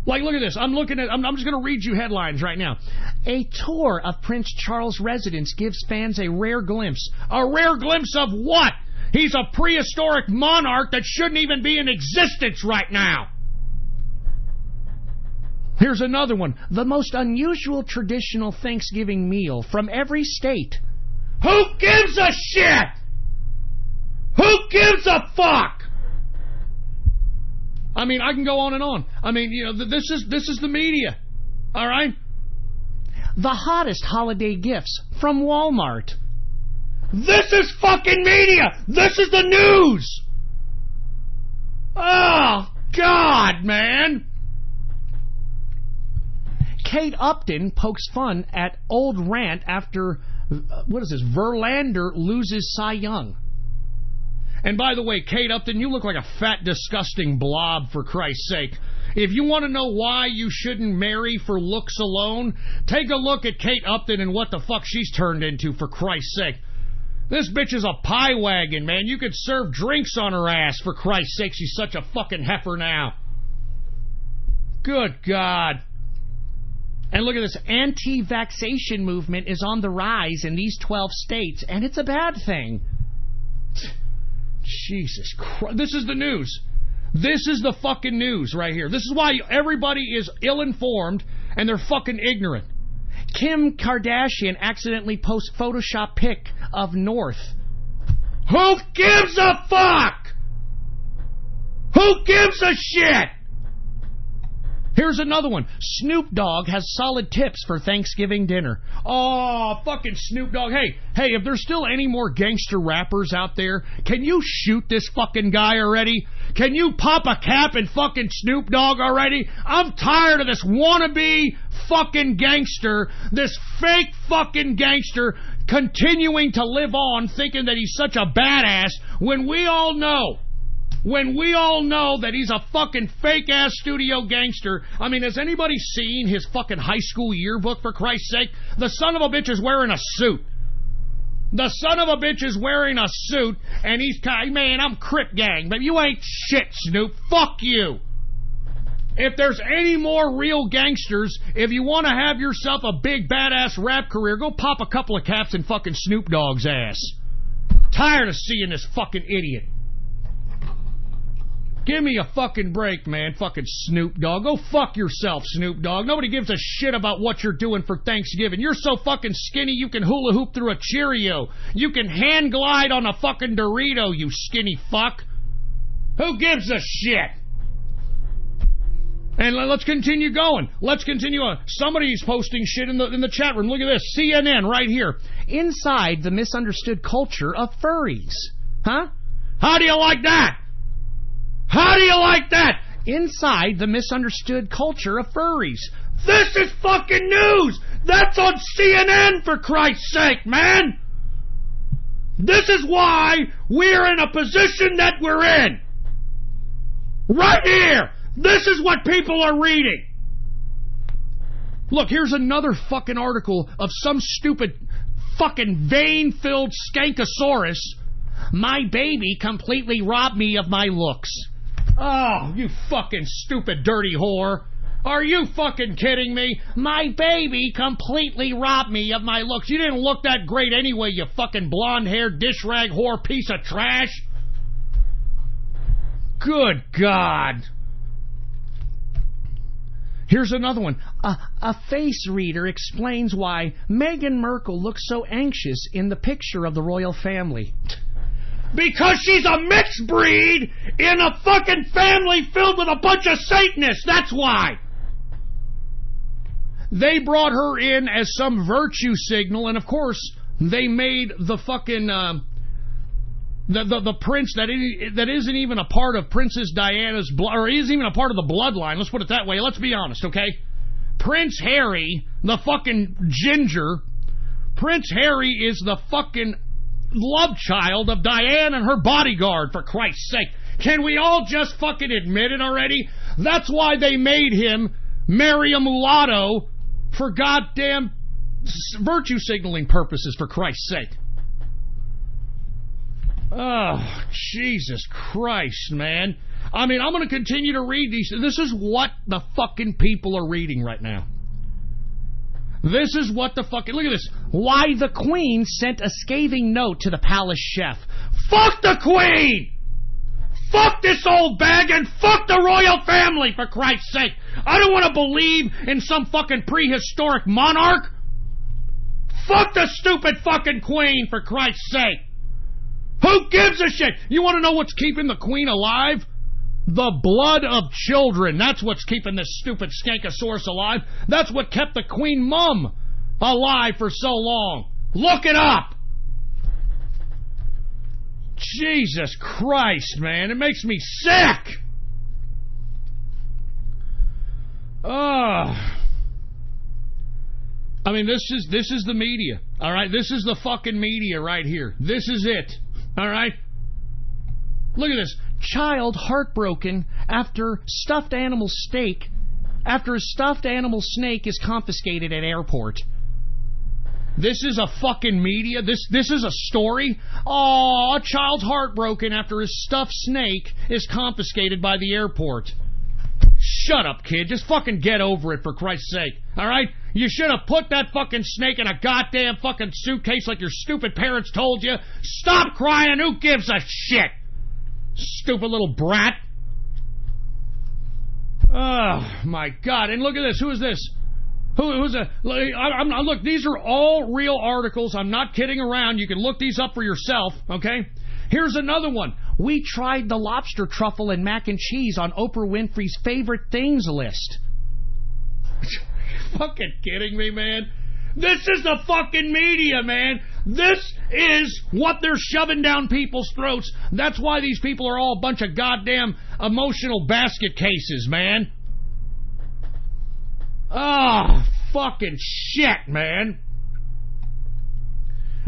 Like, look at this. I'm just going to read you headlines right now. A tour of Prince Charles' residence gives fans a rare glimpse. A rare glimpse of what? He's a prehistoric monarch that shouldn't even be in existence right now. Here's another one. The most unusual traditional Thanksgiving meal from every state. Who gives a shit? Who gives a fuck? I mean, I can go on and on. I mean, this is the media. All right? The hottest holiday gifts from Walmart. This is fucking media. This is the news. Oh, God, man. Kate Upton pokes fun at old rant after, Verlander loses Cy Young. And by the way, Kate Upton, you look like a fat, disgusting blob, for Christ's sake. If you want to know why you shouldn't marry for looks alone, take a look at Kate Upton and what the fuck she's turned into, for Christ's sake. This bitch is a pie wagon, man. You could serve drinks on her ass, for Christ's sake. She's such a fucking heifer now. Good God. And look at this. Anti-vaxxation movement is on the rise in these 12 states, and it's a bad thing. Jesus Christ. This is the news. This is the fucking news right here. This is why everybody is ill-informed and they're fucking ignorant. Kim Kardashian accidentally posts Photoshop pic of North. Who gives a fuck? Who gives a shit? Here's another one. Snoop Dogg has solid tips for Thanksgiving dinner. Oh, fucking Snoop Dogg. Hey, if there's still any more gangster rappers out there, can you shoot this fucking guy already? Can you pop a cap in fucking Snoop Dogg already? I'm tired of this wannabe fucking gangster, this fake fucking gangster continuing to live on thinking that he's such a badass when we all know that he's a fucking fake-ass studio gangster. I mean, has anybody seen his fucking high school yearbook, for Christ's sake? The son of a bitch is wearing a suit. The son of a bitch is wearing a suit, and he's man, I'm Crip Gang, but you ain't shit, Snoop. Fuck you. If there's any more real gangsters, if you want to have yourself a big badass rap career, go pop a couple of caps in fucking Snoop Dogg's ass. Tired of seeing this fucking idiot. Give me a fucking break, man. Fucking Snoop Dogg. Go fuck yourself, Snoop Dogg. Nobody gives a shit about what you're doing for Thanksgiving. You're so fucking skinny you can hula hoop through a Cheerio. You can hand glide on a fucking Dorito, you skinny fuck. Who gives a shit? And let's continue going. Let's continue on. Somebody's posting shit in the chat room. Look at this. CNN right here. Inside the misunderstood culture of furries. Huh? How do you like that? How do you like that? Inside the misunderstood culture of furries. This is fucking news! That's on CNN, for Christ's sake, man! This is why we're in a position that we're in. Right here! This is what people are reading. Look, here's another fucking article of some stupid fucking vein-filled skankosaurus. My baby completely robbed me of my looks. Oh, you fucking stupid dirty whore. Are you fucking kidding me? My baby completely robbed me of my looks. You didn't look that great anyway, you fucking blonde-haired dish rag whore piece of trash. Good God. Here's another one. A face reader explains why Meghan Markle looks so anxious in the picture of the royal family. Because she's a mixed breed in a fucking family filled with a bunch of Satanists. That's why. They brought her in as some virtue signal, and of course, they made the fucking the prince that isn't even a part of Princess Diana's blood, or isn't even a part of the bloodline. Let's put it that way. Let's be honest, okay? Prince Harry, the fucking ginger. Prince Harry is the fucking love child of Diane and her bodyguard, for Christ's sake. Can we all just fucking admit it already? That's why they made him marry a mulatto for goddamn virtue signaling purposes, for Christ's sake. Oh, Jesus Christ, man. I mean, I'm going to continue to read these. This is what the fucking people are reading right now. This is what the fucking... Look at this. Why the Queen sent a scathing note to the palace chef. Fuck the Queen! Fuck this old bag and fuck the royal family, for Christ's sake. I don't want to believe in some fucking prehistoric monarch. Fuck the stupid fucking Queen, for Christ's sake. Who gives a shit? You want to know what's keeping the Queen alive? The blood of children. That's what's keeping this stupid skankosaurus alive. That's what kept the Queen Mum alive for so long. Look it up. Jesus Christ, man. It makes me sick. I mean, this is the media, all right? This is the fucking media right here. This is it, all right? Look at this. Child heartbroken after a stuffed animal snake is confiscated at airport. This is a fucking media? This is a story? Oh, a child's heartbroken after his stuffed snake is confiscated by the airport. Shut up, kid. Just fucking get over it, for Christ's sake. All right? You should have put that fucking snake in a goddamn fucking suitcase like your stupid parents told you. Stop crying. Who gives a shit? Stupid little brat. Oh, my God. And look at this. Who is this? Who's a... Look, these are all real articles. I'm not kidding around. You can look these up for yourself, okay? Here's another one. We tried the lobster truffle and mac and cheese on Oprah Winfrey's favorite things list. Fucking kidding me, man? This is the fucking media, man. This is what they're shoving down people's throats. That's why these people are all a bunch of goddamn emotional basket cases, man. Ah, fucking shit, man.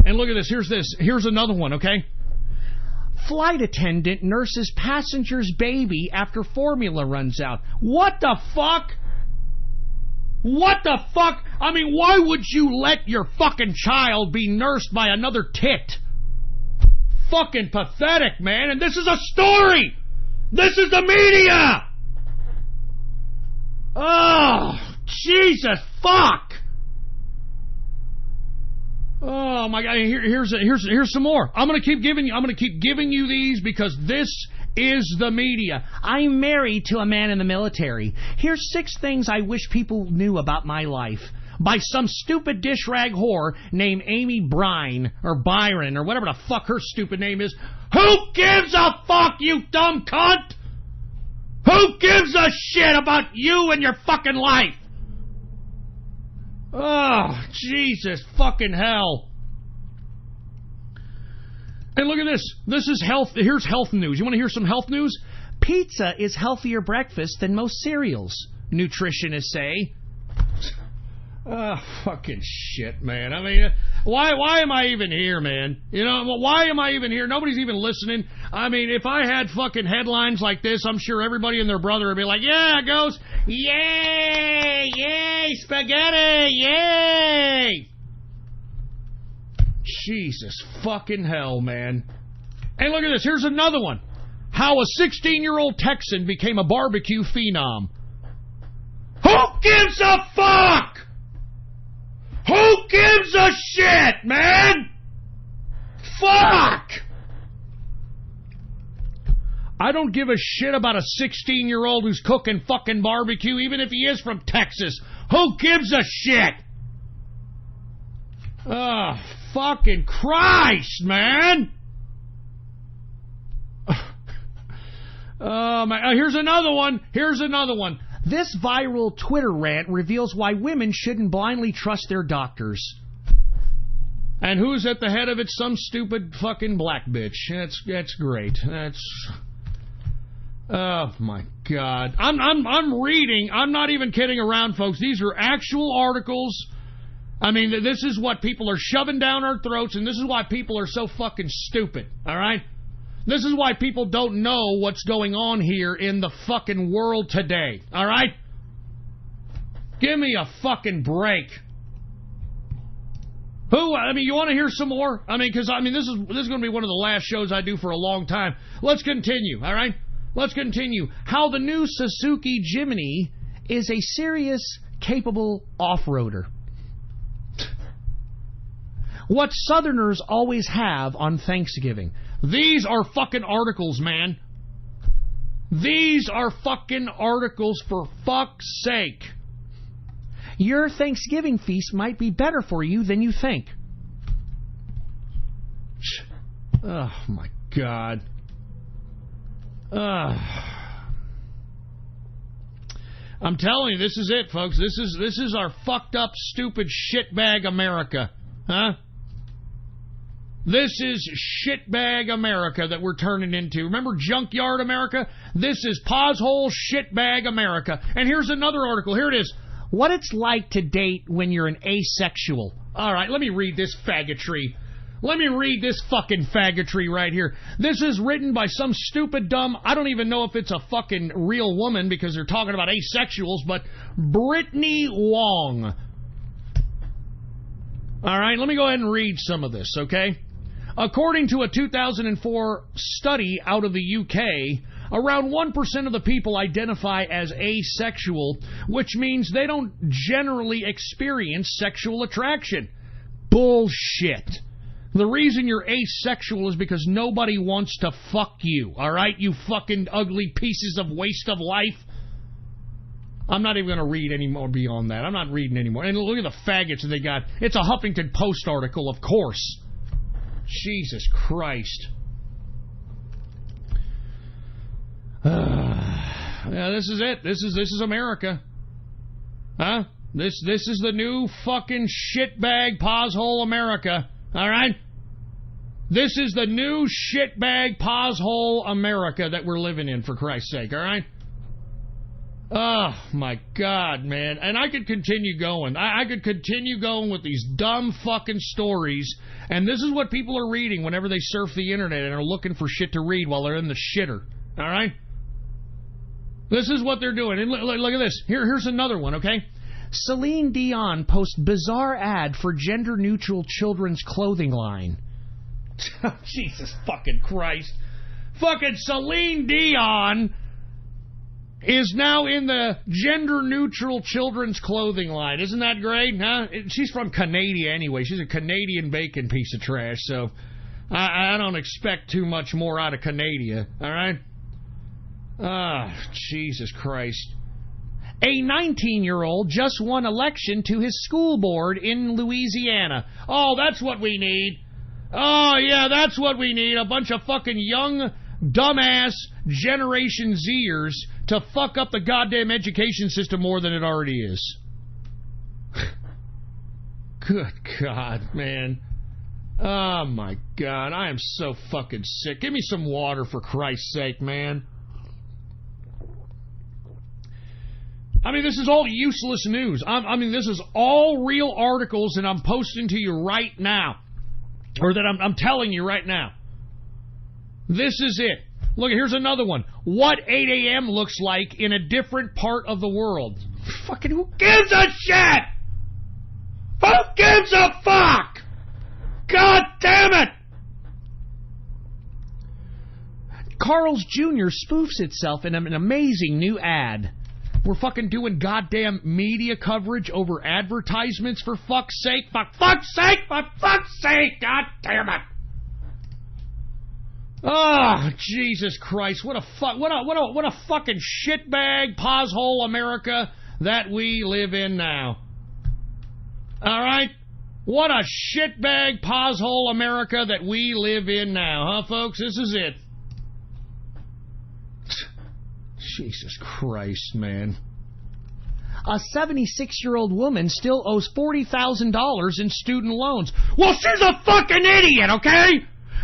And look at this. Here's another one, okay? Flight attendant nurses passenger's baby after formula runs out. What the fuck? What the fuck? I mean, why would you let your fucking child be nursed by another tit? Fucking pathetic, man. And this is a story. This is the media. Oh, Jesus fuck. Oh my God! Here's some more. I'm gonna keep giving you these because this is the media. I'm married to a man in the military. Here's 6 things I wish people knew about my life by some stupid dish rag whore named Amy Byron or whatever the fuck her stupid name is. Who gives a fuck, you dumb cunt? Who gives a shit about you and your fucking life? Oh, Jesus fucking hell. And look at this. This is health. Here's health news. You want to hear some health news? Pizza is healthier breakfast than most cereals, nutritionists say. Fucking shit, man. I mean, why am I even here, man? You know, why am I even here? Nobody's even listening. I mean, if I had fucking headlines like this, I'm sure everybody and their brother would be like, yeah, it goes, yay, yay, spaghetti, yay. Jesus fucking hell, man. Hey, look at this. Here's another one. How a 16-year-old Texan became a barbecue phenom. Who gives a fuck? Who gives a shit, man? Fuck! I don't give a shit about a 16-year-old who's cooking fucking barbecue, even if he is from Texas. Who gives a shit? Oh, fucking Christ, man! Oh, my. Here's another one. This viral Twitter rant reveals why women shouldn't blindly trust their doctors. And who's at the head of it? Some stupid fucking black bitch. That's great. Oh my God. I'm reading. I'm not even kidding around, folks. These are actual articles. I mean, this is what people are shoving down our throats, and this is why people are so fucking stupid. All right? This is why people don't know what's going on here in the fucking world today. All right? Give me a fucking break. You want to hear some more? Because this is going to be one of the last shows I do for a long time. Let's continue, all right? Let's continue. How the new Suzuki Jimny is a serious, capable off-roader. What Southerners always have on Thanksgiving. These are fucking articles, man. These are fucking articles, for fuck's sake. Your Thanksgiving feast might be better for you than you think. Oh, my God. I'm telling you, this is it, folks. This is our fucked up, stupid shitbag America. Huh? This is shitbag America that we're turning into. Remember Junkyard America? This is poshole shitbag America. And here's another article. Here it is. What it's like to date when you're an asexual. All right, let me read this faggotry. Let me read this fucking faggotry right here. This is written by some stupid, dumb, I don't even know if it's a fucking real woman because they're talking about asexuals, but Brittany Wong. All right, let me go ahead and read some of this, okay? According to a 2004 study out of the UK, around 1% of the people identify as asexual, which means they don't generally experience sexual attraction. Bullshit. The reason you're asexual is because nobody wants to fuck you, all right? You fucking ugly pieces of waste of life. I'm not even going to read any more beyond that. I'm not reading anymore. And look at the faggots that they got. It's a Huffington Post article, of course. Jesus Christ. Yeah, this is it. This is America. Huh? This is the new fucking shitbag poshole America. All right? This is the new shitbag poshole America that we're living in, for Christ's sake, all right? Oh, my God, man. And I could continue going. I could continue going with these dumb fucking stories. And this is what people are reading whenever they surf the internet and are looking for shit to read while they're in the shitter. All right? This is what they're doing. And look at this. Here's another one, okay? Celine Dion posts bizarre ad for gender-neutral children's clothing line. Jesus fucking Christ. Fucking Celine Dion is now in the gender-neutral children's clothing line. Isn't that great, huh? She's from Canada anyway. She's a Canadian bacon piece of trash, so I don't expect too much more out of Canada, all right? Ah, Jesus Christ. A 19-year-old just won election to his school board in Louisiana. Oh, that's what we need. Oh, yeah, that's what we need. A bunch of fucking young, dumbass Generation Zers to fuck up the goddamn education system more than it already is. Good God, man. Oh, my God. I am so fucking sick. Give me some water, for Christ's sake, man. I mean, this is all useless news. I mean, this is all real articles that I'm posting to you right now. Or that I'm telling you right now. This is it. Look, here's another one. What 8 a.m. looks like in a different part of the world. Fucking who gives a shit? Who gives a fuck? God damn it! Carl's Jr. spoofs itself in an amazing new ad. We're fucking doing goddamn media coverage over advertisements, for fuck's sake. For fuck's sake! For fuck's sake! God damn it! Oh, Jesus Christ! What a fucking shitbag poshole America that we live in now. All right, what a shitbag poshole America that we live in now, huh, folks? This is it. Jesus Christ, man. A 76-year-old woman still owes $40,000 in student loans. Well, she's a fucking idiot, okay?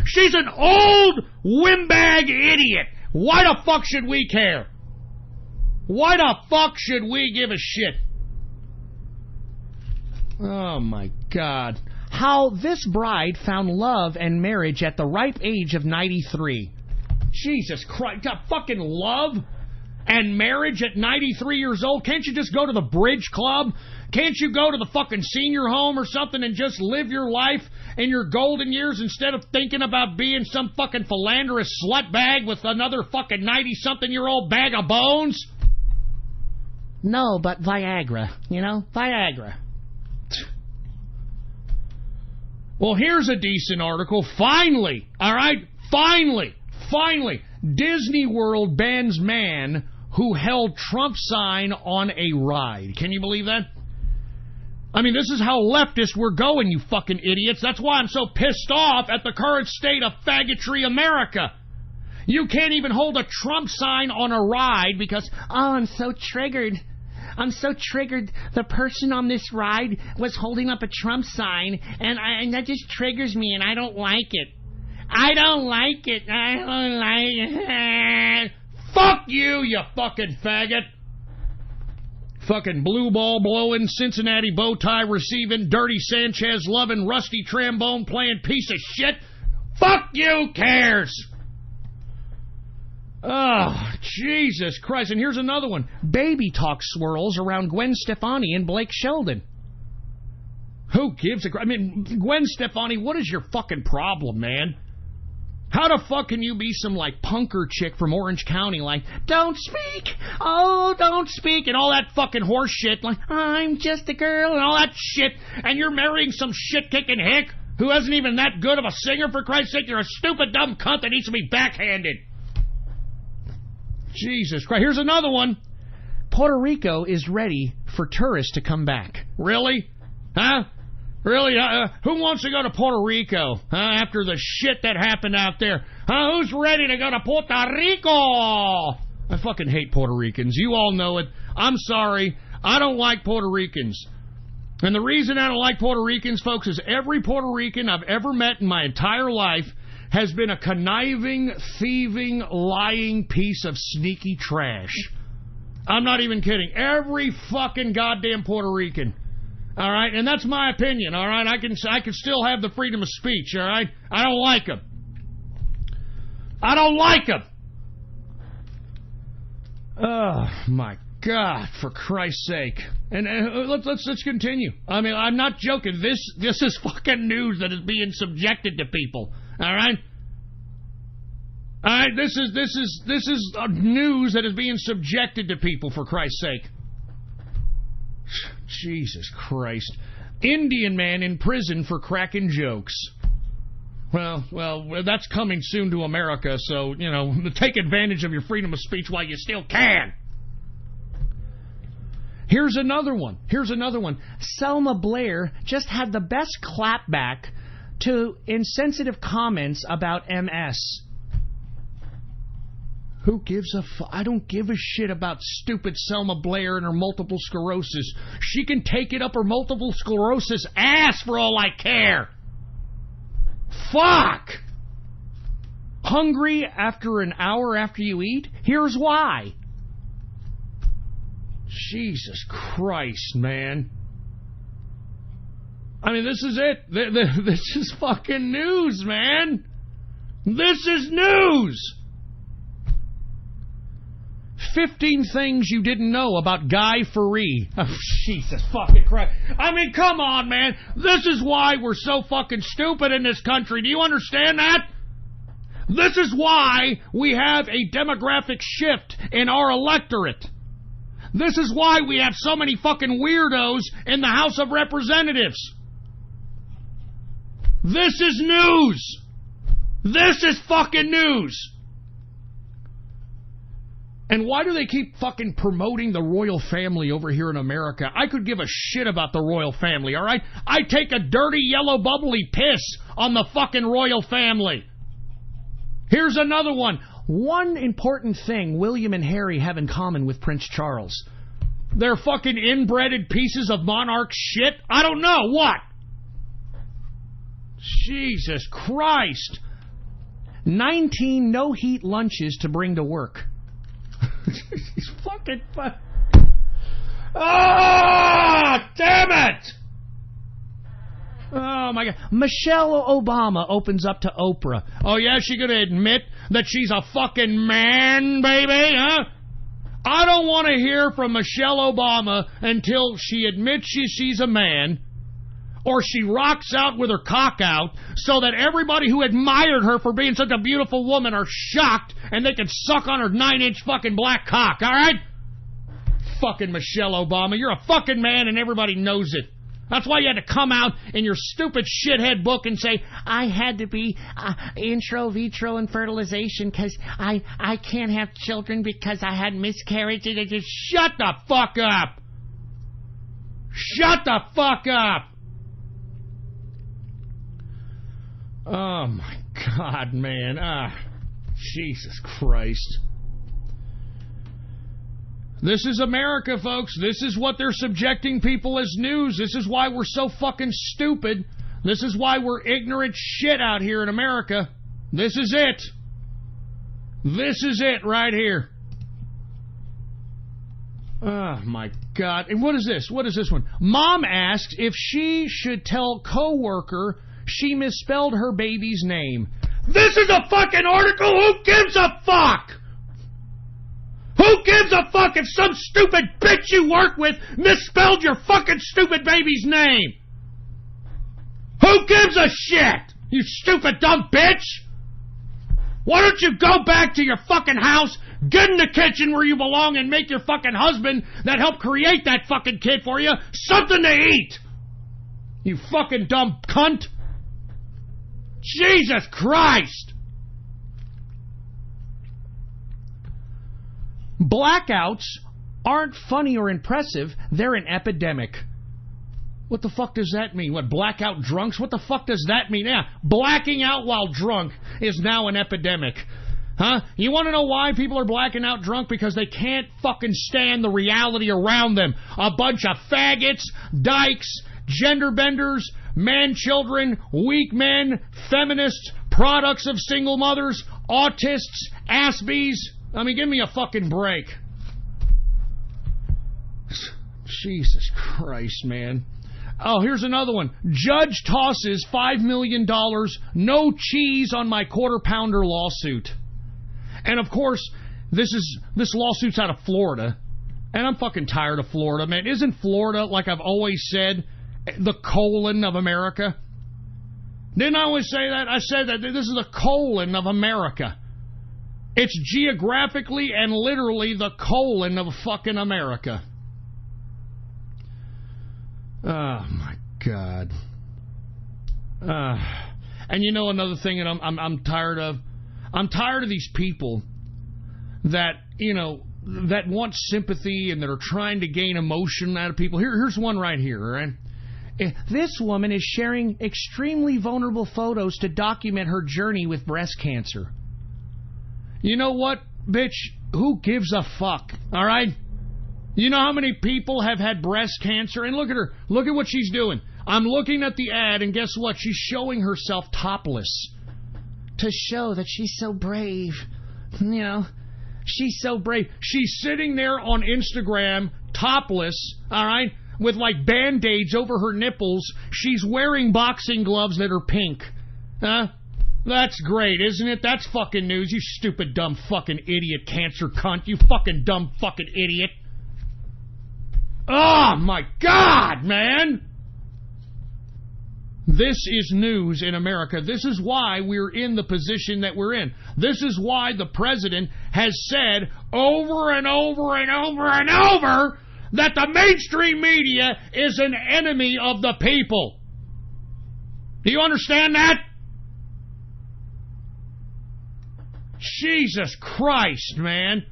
She's an old windbag idiot. Why the fuck should we care? Why the fuck should we give a shit? Oh, my God. How this bride found love and marriage at the ripe age of 93. Jesus Christ. Got fucking love and marriage at 93 years old? Can't you just go to the bridge club? Can't you go to the fucking senior home or something and just live your life in your golden years instead of thinking about being some fucking philanderous slutbag with another fucking 90-something-year-old bag of bones? No, but Viagra. You know? Viagra. Well, here's a decent article. Finally, all right? Finally, Disney World bans man who held Trump sign on a ride. Can you believe that? I mean, this is how leftist we're going, you fucking idiots. That's why I'm so pissed off at the current state of faggotry America. You can't even hold a Trump sign on a ride because, oh, I'm so triggered. I'm so triggered. The person on this ride was holding up a Trump sign, and that just triggers me, and I don't like it. I don't like it. I don't like it. Fuck you, you fucking faggot. Fucking blue ball blowing, Cincinnati bow tie receiving, dirty Sanchez loving, rusty trombone playing piece of shit. Fuck you, cares. Oh, Jesus Christ. And here's another one. Baby talk swirls around Gwen Stefani and Blake Sheldon. Who gives a... I mean, Gwen Stefani, what is your fucking problem, man? How the fuck can you be some, like, punker chick from Orange County, like, don't speak, oh, don't speak, and all that fucking horse shit, like, I'm just a girl, and all that shit, and you're marrying some shit-kicking hick who isn't even that good of a singer, for Christ's sake? You're a stupid, dumb cunt that needs to be backhanded. Jesus Christ. Here's another one. Puerto Rico is ready for tourists to come back. Really? Huh? Really? Who wants to go to Puerto Rico after the shit that happened out there? Who's ready to go to Puerto Rico? I fucking hate Puerto Ricans. You all know it. I'm sorry. I don't like Puerto Ricans. And the reason I don't like Puerto Ricans, folks, is every Puerto Rican I've ever met in my entire life has been a conniving, thieving, lying piece of sneaky trash. I'm not even kidding. Every fucking goddamn Puerto Rican. All right, and that's my opinion. All right, I can still have the freedom of speech. All right, I don't like them. I don't like them. Oh my God! For Christ's sake! And let's continue. I mean, I'm not joking. This is fucking news that is being subjected to people. All right. All right. This is news that is being subjected to people. For Christ's sake. Jesus Christ. Indian man in prison for cracking jokes. Well, that's coming soon to America, so, you know, take advantage of your freedom of speech while you still can. Here's another one. Selma Blair just had the best clapback to insensitive comments about MS. Who gives a I don't give a shit about stupid Selma Blair and her multiple sclerosis. She can take it up her multiple sclerosis ass for all I care. Fuck! Hungry after an hour after you eat? Here's why. Jesus Christ, man. I mean, this is it. This is fucking news, man. This is news. 15 things you didn't know about Guy Fieri. Oh, Jesus fucking Christ. I mean, come on, man. This is why we're so fucking stupid in this country. Do you understand that? This is why we have a demographic shift in our electorate. This is why we have so many fucking weirdos in the House of Representatives. This is news. This is fucking news. And why do they keep fucking promoting the royal family over here in America? I could give a shit about the royal family, all right? I take a dirty, yellow, bubbly piss on the fucking royal family. Here's another one. One important thing William and Harry have in common with Prince Charles. They're fucking inbreded pieces of monarch shit? I don't know. What? Jesus Christ. 19 no-heat lunches to bring to work. He's fucking... Ah, damn it! Oh, my God. Michelle Obama opens up to Oprah. Oh, yeah? She gonna admit that she's a fucking man, baby, huh? I don't want to hear from Michelle Obama until she admits she's a man, or she rocks out with her cock out, so that everybody who admired her for being such a beautiful woman are shocked, and they can suck on her 9-inch fucking black cock, all right? Fucking Michelle Obama, you're a fucking man, and everybody knows it. That's why you had to come out in your stupid shithead book and say, I had to be intro, vitro, and fertilization because I can't have children because I had miscarriages. Just shut the fuck up. Shut the fuck up. Oh, my God, man. Jesus Christ. This is America, folks. This is what they're subjecting people as news. This is why we're so fucking stupid. This is why we're ignorant shit out here in America. This is it. This is it right here. Oh, my God. And what is this? What is this one? Mom asks if she should tell coworker she misspelled her baby's name. This is a fucking article. Who gives a fuck? Who gives a fuck if some stupid bitch you work with misspelled your fucking stupid baby's name? Who gives a shit? You stupid dumb bitch. Why don't you go back to your fucking house, get in the kitchen where you belong, and make your fucking husband that helped create that fucking kid for you something to eat? You fucking dumb cunt. Jesus Christ. Blackouts aren't funny or impressive. They're an epidemic. What the fuck does that mean? What, blackout drunks? What the fuck does that mean? Yeah, blacking out while drunk is now an epidemic. Huh? You want to know why people are blacking out drunk? Because they can't fucking stand the reality around them. A bunch of faggots, dykes, gender benders, man-children, weak men, feminists, products of single mothers, autists, ass-bees. I mean, give me a fucking break. Jesus Christ, man. Oh, here's another one. Judge tosses $5 million, no cheese on my quarter-pounder lawsuit. And, of course, this lawsuit's out of Florida. And I'm fucking tired of Florida, man. Isn't Florida, like I've always said, the colon of America? Didn't I always say that? I said that this is the colon of America. It's geographically and literally the colon of fucking America. Oh, my God. And you know another thing that I'm tired of? I'm tired of these people that, you know, that want sympathy and that are trying to gain emotion out of people. Here's one right here, all right? This woman is sharing extremely vulnerable photos to document her journey with breast cancer. You know what, bitch? Who gives a fuck, all right? You know how many people have had breast cancer? And look at her. Look at what she's doing. I'm looking at the ad, and guess what? She's showing herself topless. To show that she's so brave. You know, she's so brave. She's sitting there on Instagram, topless, all right, with like Band-Aids over her nipples. She's wearing boxing gloves that are pink. Huh? That's great, isn't it? That's fucking news, you stupid, dumb, fucking idiot cancer cunt. You fucking dumb, fucking idiot. Oh, my God, man! This is news in America. This is why we're in the position that we're in. This is why the president has said over and over and over and over that the mainstream media is an enemy of the people. Do you understand that? Jesus Christ, man.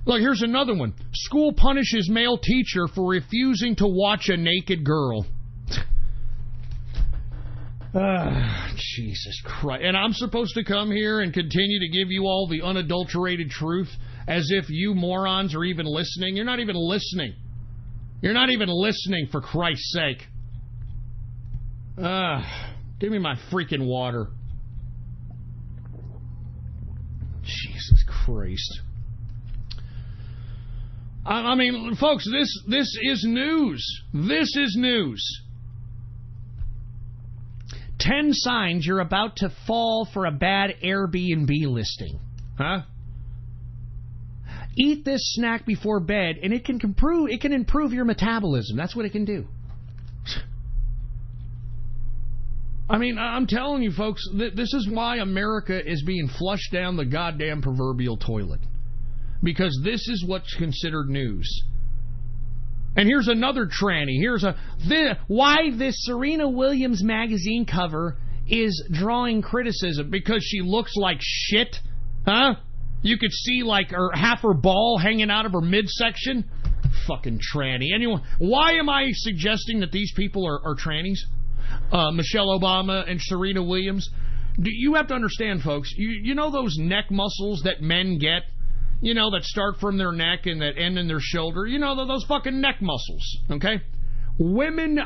Look, here's another one. School punishes male teacher for refusing to watch a naked girl. Jesus Christ. And I'm supposed to come here and continue to give you all the unadulterated truth as if you morons are even listening. You're not even listening. You're not even listening, for Christ's sake. Give me my freaking water. Jesus Christ. I mean, folks, this is news. This is news. 10 signs you're about to fall for a bad Airbnb listing. Huh? Eat this snack before bed, and it can improve your metabolism. That's what it can do. I mean, I'm telling you, folks, this is why America is being flushed down the goddamn proverbial toilet. Because this is what's considered news. And here's another tranny. Why this Serena Williams magazine cover is drawing criticism. Because she looks like shit. Huh? You could see like half her ball hanging out of her midsection. Fucking tranny. Anyway, why am I suggesting that these people are trannies? Michelle Obama and Serena Williams. You have to understand, folks, you know those neck muscles that men get? that start from their neck and that end in their shoulder, those fucking neck muscles, okay? Women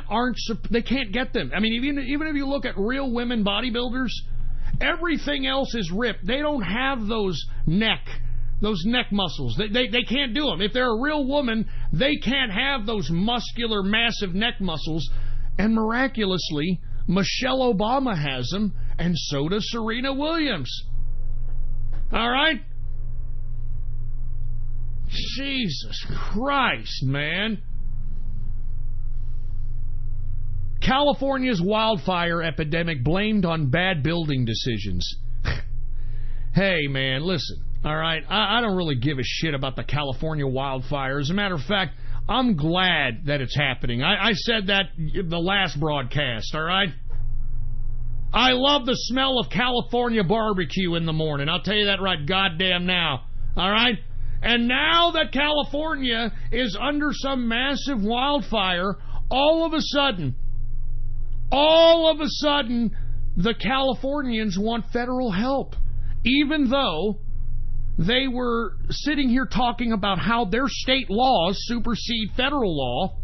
they can't get them. I mean, even if you look at real women bodybuilders, everything else is ripped. They don't have those neck muscles. They can't do them. If they're a real woman, they can't have those muscular, massive neck muscles. And miraculously, Michelle Obama has them, and so does Serena Williams. All right? Jesus Christ, man. California's wildfire epidemic blamed on bad building decisions. Hey, man, listen. All right, I don't really give a shit about the California wildfire. As a matter of fact, I'm glad that it's happening. I said that the last broadcast, all right? I love the smell of California barbecue in the morning. I'll tell you that right goddamn now, all right? And now that California is under some massive wildfire, all of a sudden, the Californians want federal help, even though they were sitting here talking about how their state laws supersede federal law,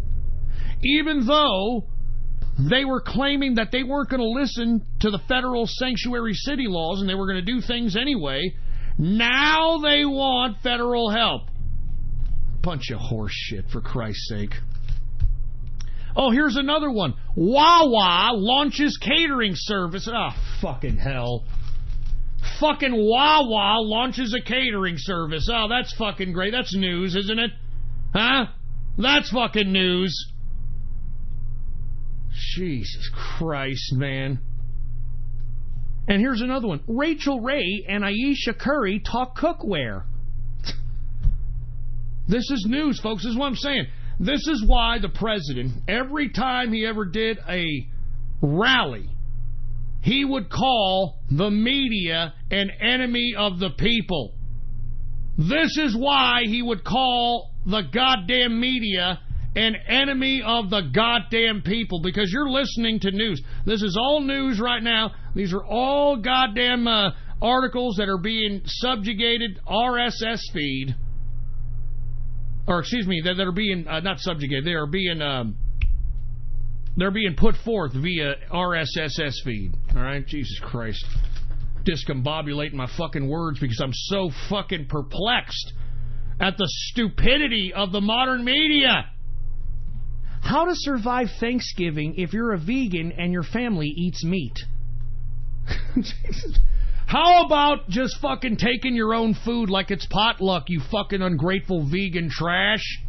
even though they were claiming that they weren't going to listen to the federal sanctuary city laws and they were going to do things anyway. Now they want federal help. Bunch of horse shit, for Christ's sake. Oh, here's another one. Wawa launches catering service. Oh, fucking hell. Fucking Wawa launches a catering service. Oh, that's fucking great. That's news, isn't it? Huh? That's fucking news. Jesus Christ, man. And here's another one. Rachel Ray and Ayesha Curry talk cookware. This is news, folks. This is what I'm saying. This is why the president, every time he ever did a rally, he would call the media an enemy of the people. This is why he would call the goddamn media an enemy of the goddamn people, because you're listening to news. This is all news right now. These are all goddamn articles that are being subjugated RSS feed. Or, excuse me, that are being, not subjugated, they're being put forth via RSS feed. All right? Jesus Christ. Discombobulating my fucking words because I'm so fucking perplexed at the stupidity of the modern media. How to survive Thanksgiving if you're a vegan and your family eats meat. How about just fucking taking your own food like it's potluck, you fucking ungrateful vegan trash?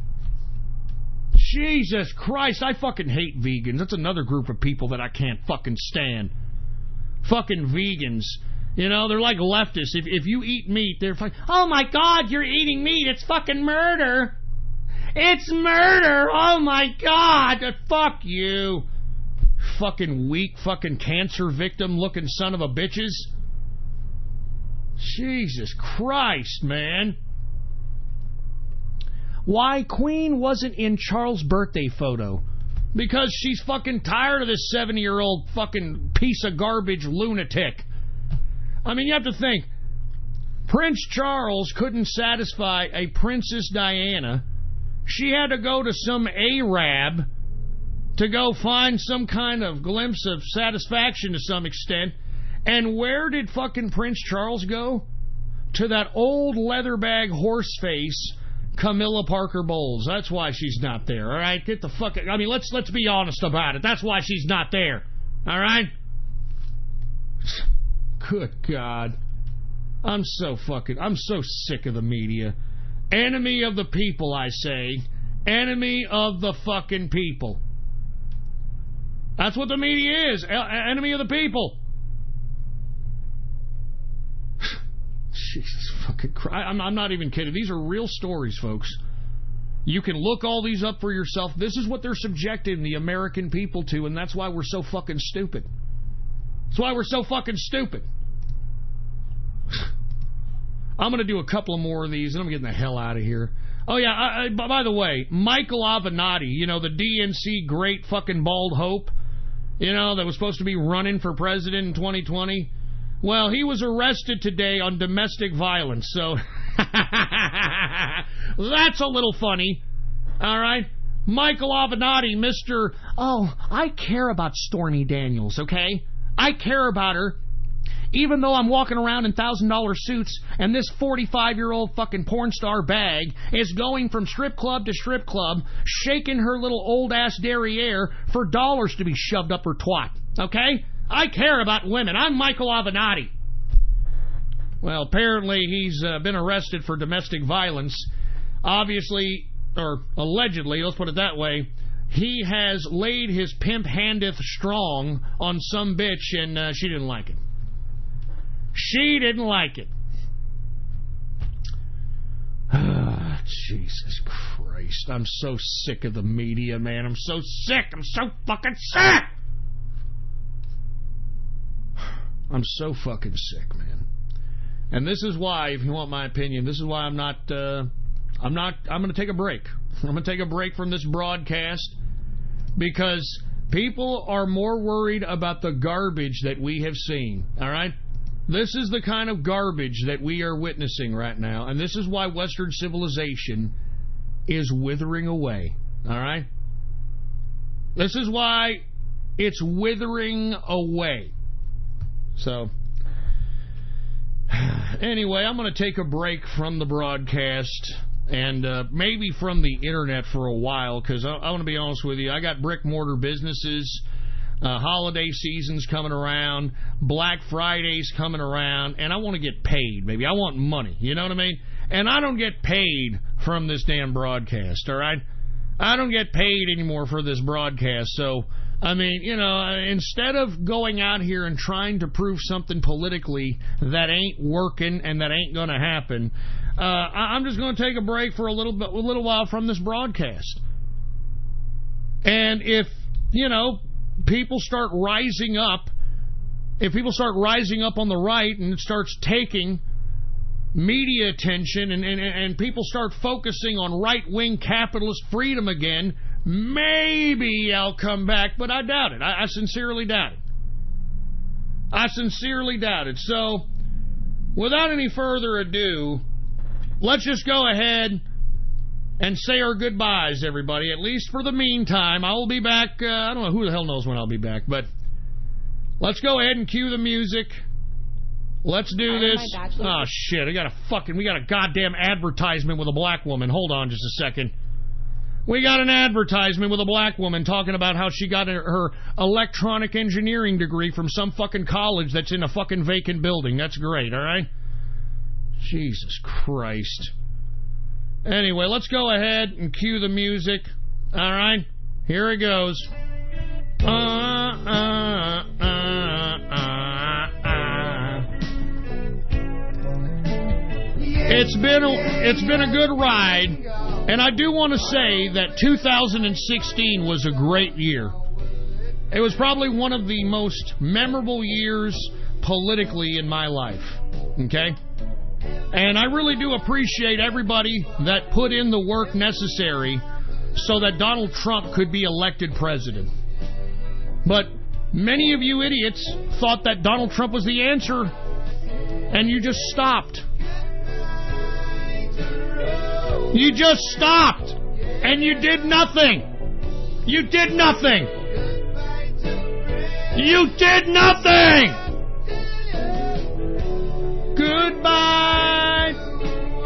Jesus Christ, I fucking hate vegans. That's another group of people that I can't fucking stand. Fucking vegans. You know, they're like leftists. If you eat meat, they're like, oh my God, you're eating meat. It's fucking murder. It's murder. Oh my God. Fuck you. Fucking weak, fucking cancer victim looking son of a bitches. Jesus Christ, man. Why Queen wasn't in Charles' birthday photo? Because she's fucking tired of this 70-year-old fucking piece of garbage lunatic. I mean, you have to think. Prince Charles couldn't satisfy a Princess Diana. She had to go to some Arab to go find some kind of glimpse of satisfaction to some extent. And where did fucking Prince Charles go? To that old leather-bag horse face, Camilla Parker Bowles. That's why she's not there, all right? Get the fuck... I mean, let's be honest about it. That's why she's not there, all right? Good God. I'm so sick of the media. Enemy of the people, I say. Enemy of the fucking people. That's what the media is. Enemy of the people. Jesus fucking Christ. I'm not even kidding. These are real stories, folks. You can look all these up for yourself. This is what they're subjecting the American people to, and that's why we're so fucking stupid. That's why we're so fucking stupid. I'm going to do a couple of more of these, and I'm getting the hell out of here. Oh, yeah, by the way, Michael Avenatti, you know, the DNC great fucking bald hope, you know, that was supposed to be running for president in 2020. Well, he was arrested today on domestic violence, so That's a little funny. All right? Michael Avenatti, Mr. Oh, I care about Stormy Daniels, okay? I care about her. Even though I'm walking around in $1,000 suits and this 45-year-old fucking porn star bag is going from strip club to strip club, shaking her little old-ass derriere for dollars to be shoved up her twat, okay? I care about women. I'm Michael Avenatti. Well, apparently he's been arrested for domestic violence. Obviously, or allegedly, let's put it that way, he has laid his pimp handeth strong on some bitch, and she didn't like it. She didn't like it. Jesus Christ. I'm so sick of the media, man. I'm so sick. I'm so fucking sick. I'm so fucking sick, man. And this is why, if you want my opinion, this is why I'm going to take a break. I'm going to take a break from this broadcast because people are more worried about the garbage that we have seen, all right? This is the kind of garbage that we are witnessing right now, and this is why Western civilization is withering away, all right? This is why it's withering away. So, anyway, I'm going to take a break from the broadcast and maybe from the internet for a while, because I want to be honest with you, I got brick-mortar businesses. Holiday season's coming around, Black Friday's coming around, and I want to get paid, baby. I want money, you know what I mean? And I don't get paid from this damn broadcast, all right? I don't get paid anymore for this broadcast, so, I mean, you know, instead of going out here and trying to prove something politically that ain't working and that ain't going to happen, I'm just going to take a break for a little while from this broadcast. And if, you know, people start rising up, if people start rising up on the right and it starts taking media attention and people start focusing on right-wing capitalist freedom again, maybe I'll come back, but I doubt it. I sincerely doubt it. I sincerely doubt it. So, without any further ado, let's just go ahead and say our goodbyes, everybody, at least for the meantime. I will be back, I don't know, who the hell knows when I'll be back, but let's go ahead and cue the music. Let's do this. Oh, shit, we got a goddamn advertisement with a black woman. Hold on just a second. We got an advertisement with a black woman talking about how she got her electronic engineering degree from some fucking college that's in a fucking vacant building. That's great, all right? Jesus Christ. Anyway, let's go ahead and cue the music. All right, here it goes. It's been a good ride, and I do want to say that 2016 was a great year. It was probably one of the most memorable years politically in my life. Okay? And I really do appreciate everybody that put in the work necessary so that Donald Trump could be elected president. But many of you idiots thought that Donald Trump was the answer, and you just stopped. You just stopped, and you did nothing. You did nothing. You did nothing. Goodbye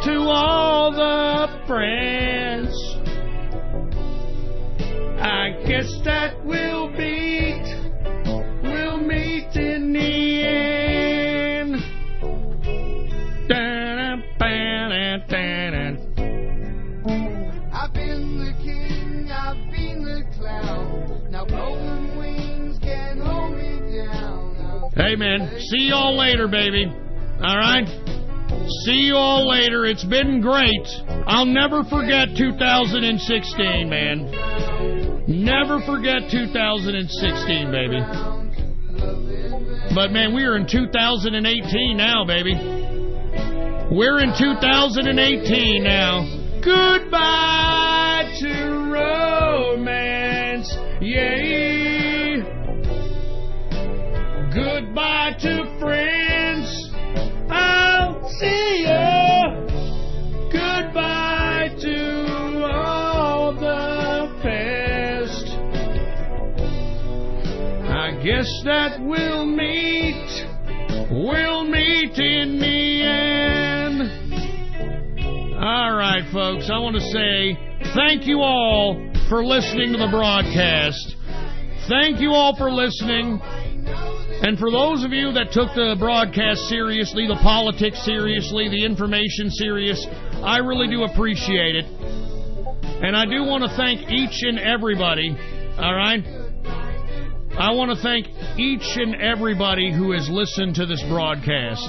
to all the friends. I guess that we'll meet in the end. I've been the king, I've been the clown. Now golden wings can hold me down. Hey man, see y'all later, baby. All right? See you all later. It's been great. I'll never forget 2016, man. Never forget 2016, baby. But, man, we are in 2018 now, baby. We're in 2018 now. Goodbye to romance. Yay. Goodbye to friends. I'll see ya that we'll meet in the end. All right, folks, I want to say thank you all for listening to the broadcast. Thank you all for listening. And for those of you that took the broadcast seriously, the politics seriously, the information serious, I really do appreciate it. And I do want to thank each and everybody, all right? I want to thank each and everybody who has listened to this broadcast,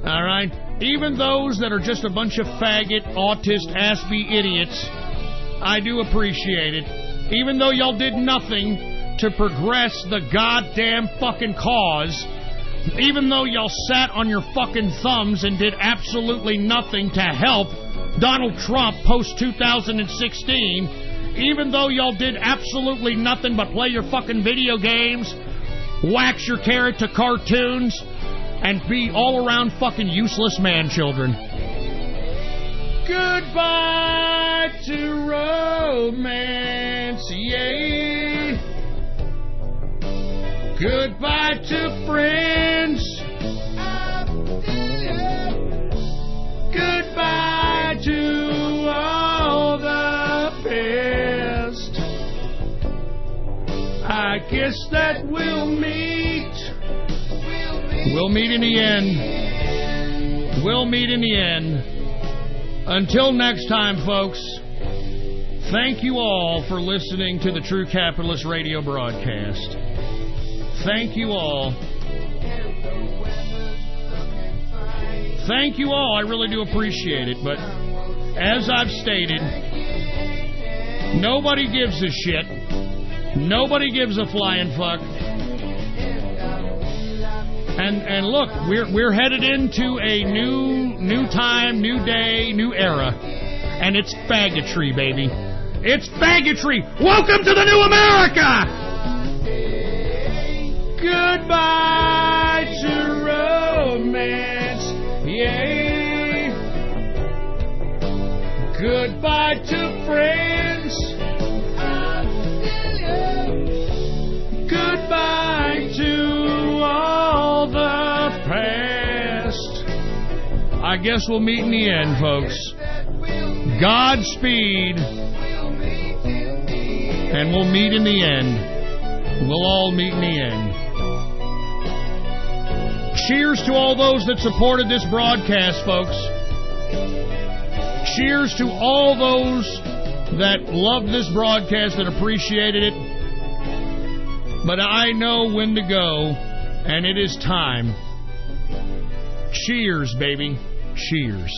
all right? Even those that are just a bunch of faggot, autist, ass-be idiots, I do appreciate it. Even though y'all did nothing to progress the goddamn fucking cause, even though y'all sat on your fucking thumbs and did absolutely nothing to help Donald Trump post-2016, even though y'all did absolutely nothing but play your fucking video games, wax your carrot to cartoons, and be all-around fucking useless man-children. Goodbye to romance, yay. Goodbye to friends. Goodbye to all the past. I guess that we'll meet. We'll meet in the end. We'll meet in the end. Until next time, folks, thank you all for listening to the True Capitalist Radio broadcast. Thank you all. Thank you all. I really do appreciate it. But as I've stated, nobody gives a shit. Nobody gives a flying fuck. And look, we're headed into a new time, new day, new era. And it's faggotry, baby. It's faggotry. Welcome to the new America! Goodbye to romance, yay. Goodbye to friends. Goodbye to all the past. I guess we'll meet in the end, folks. Godspeed. And we'll meet in the end. We'll all meet in the end. Cheers to all those that supported this broadcast, folks. Cheers to all those that loved this broadcast, that appreciated it. But I know when to go, and it is time. Cheers, baby. Cheers.